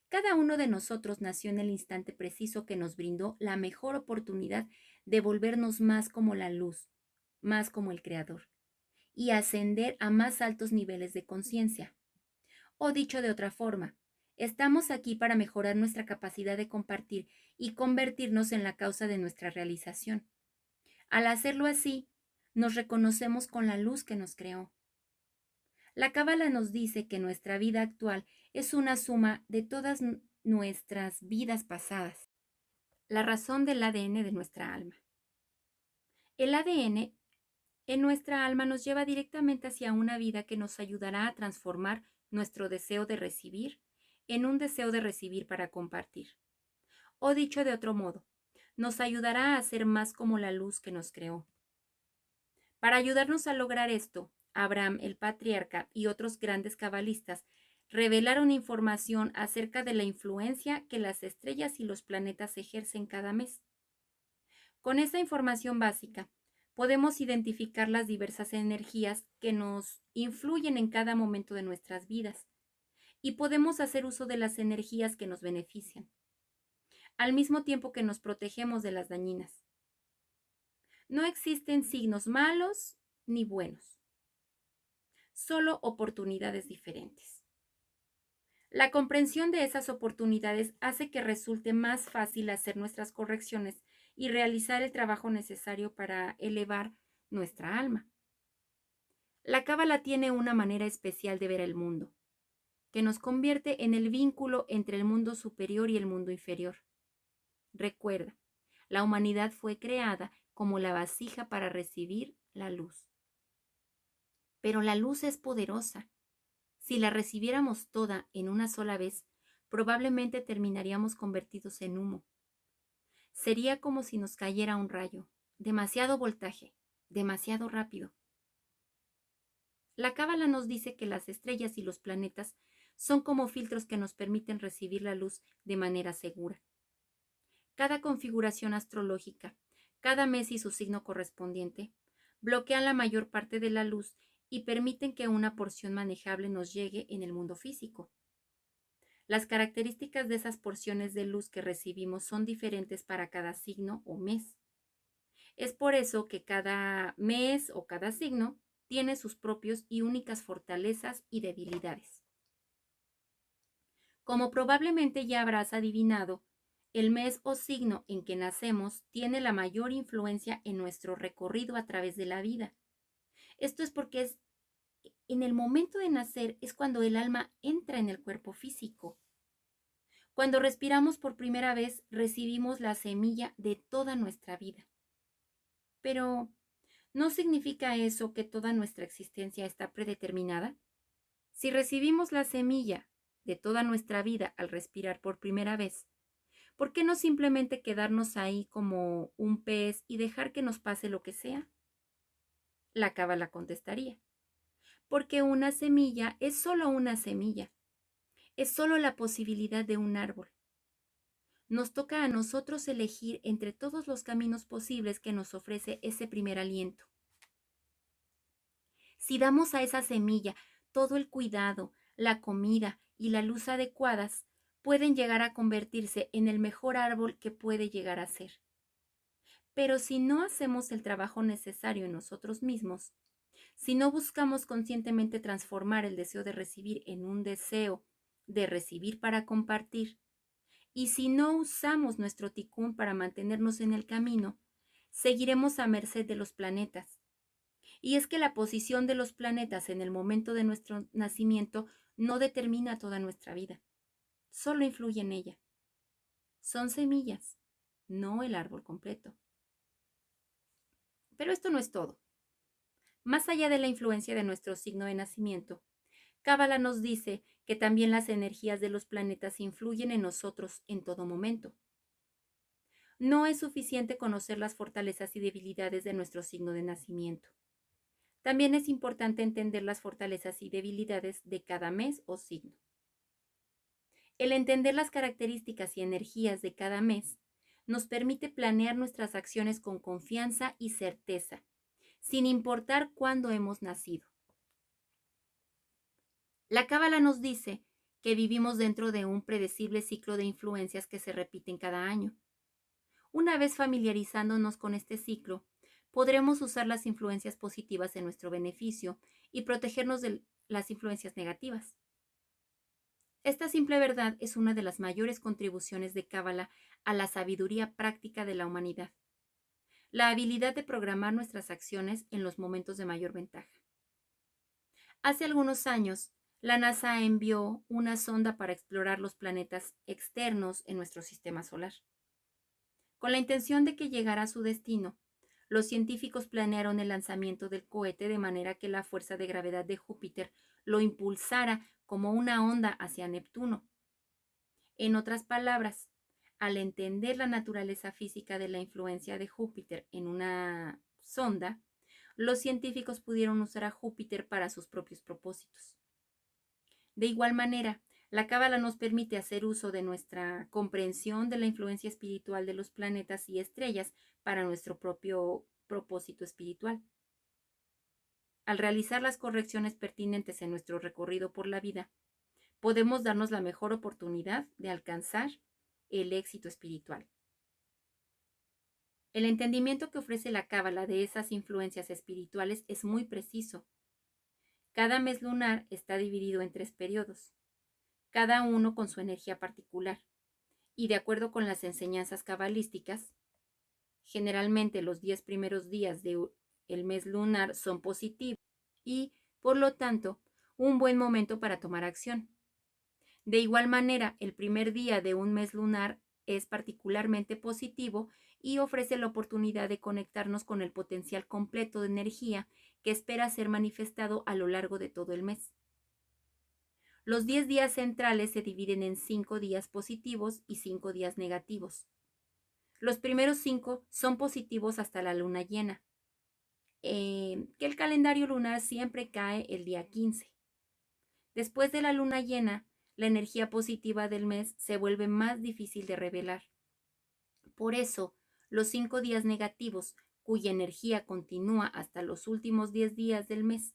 Cada uno de nosotros nació en el instante preciso que nos brindó la mejor oportunidad de volvernos más como la luz, más como el Creador, y ascender a más altos niveles de conciencia. O dicho de otra forma, estamos aquí para mejorar nuestra capacidad de compartir y convertirnos en la causa de nuestra realización. Al hacerlo así, nos reconocemos con la luz que nos creó. La Cábala nos dice que nuestra vida actual es una suma de todas nuestras vidas pasadas, la razón del ADN de nuestra alma. El ADN en nuestra alma nos lleva directamente hacia una vida que nos ayudará a transformar nuestro deseo de recibir en un deseo de recibir para compartir. O dicho de otro modo, nos ayudará a ser más como la luz que nos creó. Para ayudarnos a lograr esto, Abraham, el patriarca, y otros grandes cabalistas revelaron información acerca de la influencia que las estrellas y los planetas ejercen cada mes. Con esta información básica, podemos identificar las diversas energías que nos influyen en cada momento de nuestras vidas y podemos hacer uso de las energías que nos benefician, al mismo tiempo que nos protegemos de las dañinas. No existen signos malos ni buenos, solo oportunidades diferentes. La comprensión de esas oportunidades hace que resulte más fácil hacer nuestras correcciones y realizar el trabajo necesario para elevar nuestra alma. La Cábala tiene una manera especial de ver el mundo, que nos convierte en el vínculo entre el mundo superior y el mundo inferior. Recuerda, la humanidad fue creada como la vasija para recibir la luz. Pero la luz es poderosa. Si la recibiéramos toda en una sola vez, probablemente terminaríamos convertidos en humo. Sería como si nos cayera un rayo, demasiado voltaje, demasiado rápido. La Cábala nos dice que las estrellas y los planetas son como filtros que nos permiten recibir la luz de manera segura. Cada configuración astrológica, cada mes y su signo correspondiente, bloquean la mayor parte de la luz y permiten que una porción manejable nos llegue en el mundo físico. Las características de esas porciones de luz que recibimos son diferentes para cada signo o mes. Es por eso que cada mes o cada signo tiene sus propios y únicas fortalezas y debilidades. Como probablemente ya habrás adivinado, el mes o signo en que nacemos tiene la mayor influencia en nuestro recorrido a través de la vida. Esto es porque en el momento de nacer es cuando el alma entra en el cuerpo físico. Cuando respiramos por primera vez, recibimos la semilla de toda nuestra vida. Pero, ¿no significa eso que toda nuestra existencia está predeterminada? Si recibimos la semilla de toda nuestra vida al respirar por primera vez, ¿por qué no simplemente quedarnos ahí como un pez y dejar que nos pase lo que sea? La Cábala contestaría, porque una semilla es solo una semilla, es solo la posibilidad de un árbol. Nos toca a nosotros elegir entre todos los caminos posibles que nos ofrece ese primer aliento. Si damos a esa semilla todo el cuidado, la comida y la luz adecuadas, pueden llegar a convertirse en el mejor árbol que puede llegar a ser. Pero si no hacemos el trabajo necesario en nosotros mismos, si no buscamos conscientemente transformar el deseo de recibir en un deseo de recibir para compartir, y si no usamos nuestro ticún para mantenernos en el camino, seguiremos a merced de los planetas. Y es que la posición de los planetas en el momento de nuestro nacimiento no determina toda nuestra vida, solo influye en ella. Son semillas, no el árbol completo. Pero esto no es todo. Más allá de la influencia de nuestro signo de nacimiento, Cábala nos dice que también las energías de los planetas influyen en nosotros en todo momento. No es suficiente conocer las fortalezas y debilidades de nuestro signo de nacimiento. También es importante entender las fortalezas y debilidades de cada mes o signo. El entender las características y energías de cada mes nos permite planear nuestras acciones con confianza y certeza, sin importar cuándo hemos nacido. La Cábala nos dice que vivimos dentro de un predecible ciclo de influencias que se repiten cada año. Una vez familiarizándonos con este ciclo, podremos usar las influencias positivas en nuestro beneficio y protegernos de las influencias negativas. Esta simple verdad es una de las mayores contribuciones de Cábala a la sabiduría práctica de la humanidad, la habilidad de programar nuestras acciones en los momentos de mayor ventaja. Hace algunos años, la NASA envió una sonda para explorar los planetas externos en nuestro sistema solar. Con la intención de que llegara a su destino, los científicos planearon el lanzamiento del cohete de manera que la fuerza de gravedad de Júpiter lo impulsara como una onda hacia Neptuno. En otras palabras, al entender la naturaleza física de la influencia de Júpiter en una sonda, los científicos pudieron usar a Júpiter para sus propios propósitos. De igual manera, la Cábala nos permite hacer uso de nuestra comprensión de la influencia espiritual de los planetas y estrellas para nuestro propio propósito espiritual. Al realizar las correcciones pertinentes en nuestro recorrido por la vida, podemos darnos la mejor oportunidad de alcanzar el éxito espiritual. El entendimiento que ofrece la Cábala de esas influencias espirituales es muy preciso. Cada mes lunar está dividido en 3 periodos, cada uno con su energía particular, y de acuerdo con las enseñanzas cabalísticas, generalmente los 10 primeros días del mes lunar son positivos y, por lo tanto, un buen momento para tomar acción. De igual manera, el primer día de un mes lunar es particularmente positivo y ofrece la oportunidad de conectarnos con el potencial completo de energía que espera ser manifestado a lo largo de todo el mes. Los 10 días centrales se dividen en 5 días positivos y 5 días negativos. Los primeros 5 son positivos hasta la luna llena, que el calendario lunar siempre cae el día 15. Después de la luna llena, la energía positiva del mes se vuelve más difícil de revelar. Por eso, los 5 días negativos, cuya energía continúa hasta los últimos 10 días del mes.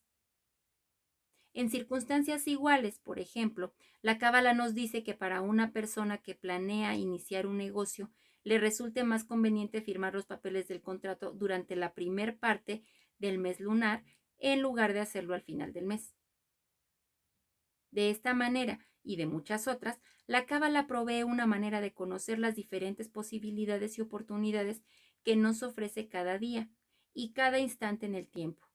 En circunstancias iguales, por ejemplo, la Cábala nos dice que para una persona que planea iniciar un negocio, le resulte más conveniente firmar los papeles del contrato durante la primer parte del mes lunar en lugar de hacerlo al final del mes. De esta manera y de muchas otras, la Cábala provee una manera de conocer las diferentes posibilidades y oportunidades que nos ofrece cada día y cada instante en el tiempo.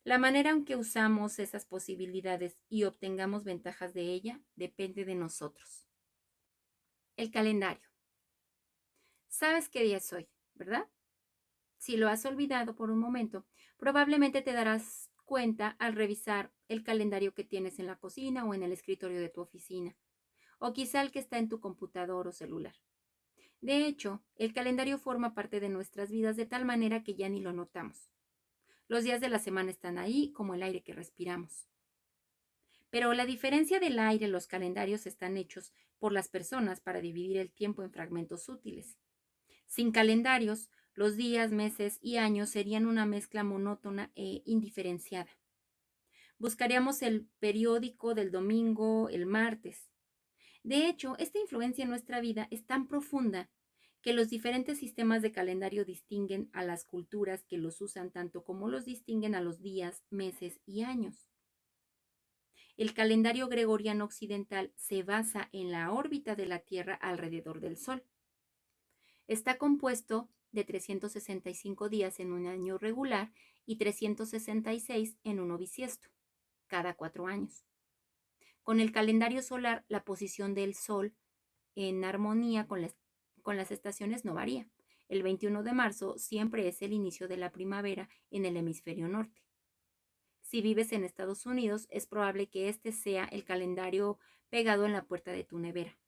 La manera en que usamos esas posibilidades y obtengamos ventajas de ella depende de nosotros. El calendario. Sabes qué día es hoy, ¿verdad? Si lo has olvidado por un momento, probablemente te darás cuenta al revisar el calendario que tienes en la cocina o en el escritorio de tu oficina, o quizá el que está en tu computador o celular. De hecho, el calendario forma parte de nuestras vidas de tal manera que ya ni lo notamos. Los días de la semana están ahí como el aire que respiramos. Pero la diferencia del aire, los calendarios están hechos por las personas para dividir el tiempo en fragmentos útiles. Sin calendarios, los días, meses y años serían una mezcla monótona e indiferenciada. Buscaríamos el periódico del domingo, el martes. De hecho, esta influencia en nuestra vida es tan profunda que los diferentes sistemas de calendario distinguen a las culturas que los usan tanto como los distinguen a los días, meses y años. El calendario gregoriano occidental se basa en la órbita de la Tierra alrededor del Sol. Está compuesto de 365 días en un año regular y 366 en uno bisiesto, cada 4 años. Con el calendario solar, la posición del Sol en armonía con las estaciones no varía. El 21 de marzo siempre es el inicio de la primavera en el hemisferio norte. Si vives en Estados Unidos, es probable que este sea el calendario pegado en la puerta de tu nevera.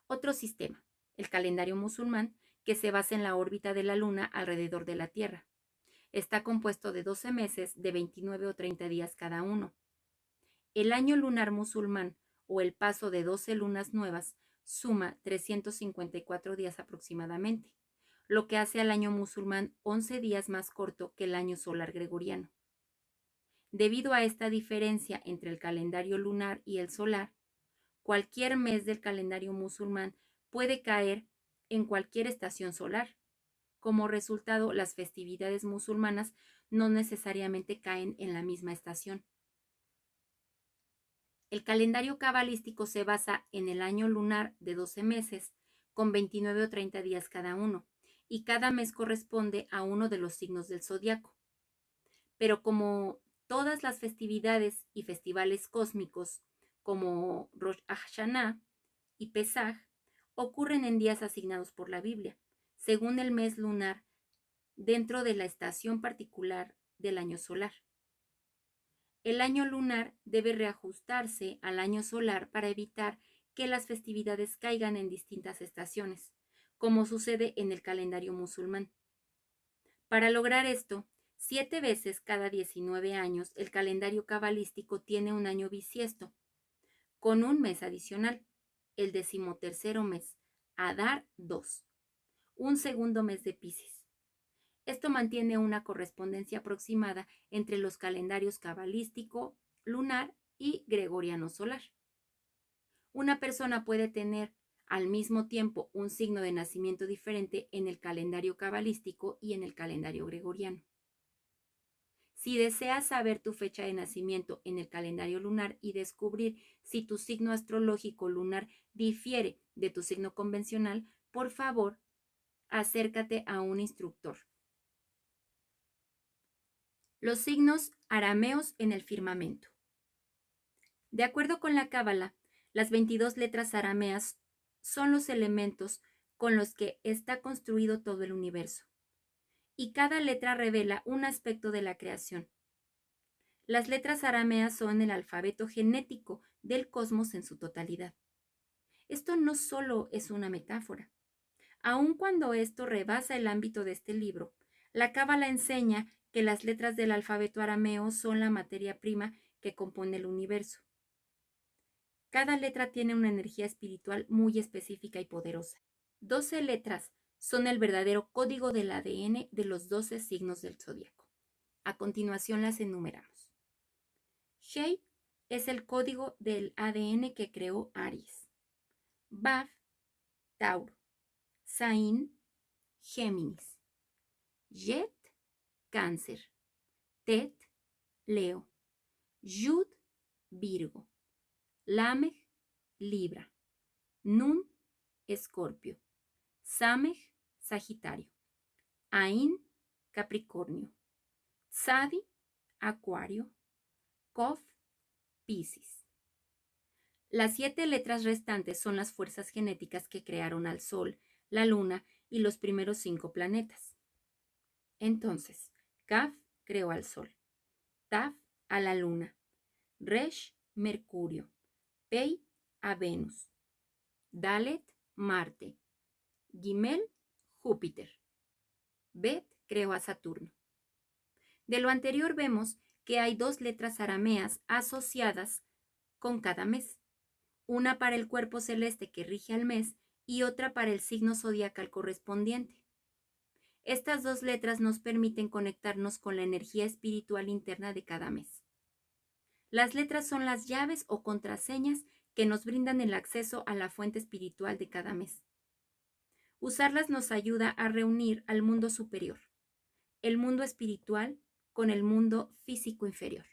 Otro sistema, el calendario musulmán, que se basa en la órbita de la Luna alrededor de la Tierra. Está compuesto de 12 meses de 29 o 30 días cada uno. El año lunar musulmán, o el paso de 12 lunas nuevas, suma 354 días aproximadamente, lo que hace al año musulmán 11 días más corto que el año solar gregoriano. Debido a esta diferencia entre el calendario lunar y el solar, cualquier mes del calendario musulmán puede caer en cualquier estación solar. Como resultado, las festividades musulmanas no necesariamente caen en la misma estación. El calendario cabalístico se basa en el año lunar de 12 meses, con 29 o 30 días cada uno, y cada mes corresponde a uno de los signos del zodiaco. Pero como todas las festividades y festivales cósmicos, como Rosh Hashanah y Pesaj, ocurren en días asignados por la Biblia, según el mes lunar, dentro de la estación particular del año solar. El año lunar debe reajustarse al año solar para evitar que las festividades caigan en distintas estaciones, como sucede en el calendario musulmán. Para lograr esto, 7 veces cada 19 años el calendario cabalístico tiene un año bisiesto, con un mes adicional, el 13º mes, Adar II, un segundo mes de Piscis. Esto mantiene una correspondencia aproximada entre los calendarios cabalístico, lunar y gregoriano solar. Una persona puede tener al mismo tiempo un signo de nacimiento diferente en el calendario cabalístico y en el calendario gregoriano. Si deseas saber tu fecha de nacimiento en el calendario lunar y descubrir si tu signo astrológico lunar difiere de tu signo convencional, por favor, acércate a un instructor. Los signos arameos en el firmamento. De acuerdo con la Cábala, las 22 letras arameas son los elementos con los que está construido todo el universo, y cada letra revela un aspecto de la creación. Las letras arameas son el alfabeto genético del cosmos en su totalidad. Esto no solo es una metáfora. Aun cuando esto rebasa el ámbito de este libro, la Cábala enseña que las letras del alfabeto arameo son la materia prima que compone el universo. Cada letra tiene una energía espiritual muy específica y poderosa. 12 letras son el verdadero código del ADN de los 12 signos del zodiaco. A continuación las enumeramos. Hei es el código del ADN que creó Aries. Vav, Tauro. Zain, Géminis. Yet, Cáncer. Tet, Leo. Yud, Virgo. Lamej, Libra. Nun, Escorpio. Samej, Sagitario. Ain, Capricornio. Tzadi, Acuario. Kof, Piscis. Las 7 letras restantes son las fuerzas genéticas que crearon al Sol, la Luna y los primeros 5 planetas. Entonces, Kaf creó al Sol, Taf a la Luna, Resh, Mercurio, Pei a Venus, Dalet, Marte, Gimel, Júpiter, Bet creó a Saturno. De lo anterior vemos que hay 2 letras arameas asociadas con cada mes, una para el cuerpo celeste que rige al mes y otra para el signo zodiacal correspondiente. Estas 2 letras nos permiten conectarnos con la energía espiritual interna de cada mes. Las letras son las llaves o contraseñas que nos brindan el acceso a la fuente espiritual de cada mes. Usarlas nos ayuda a reunir al mundo superior, el mundo espiritual, con el mundo físico inferior.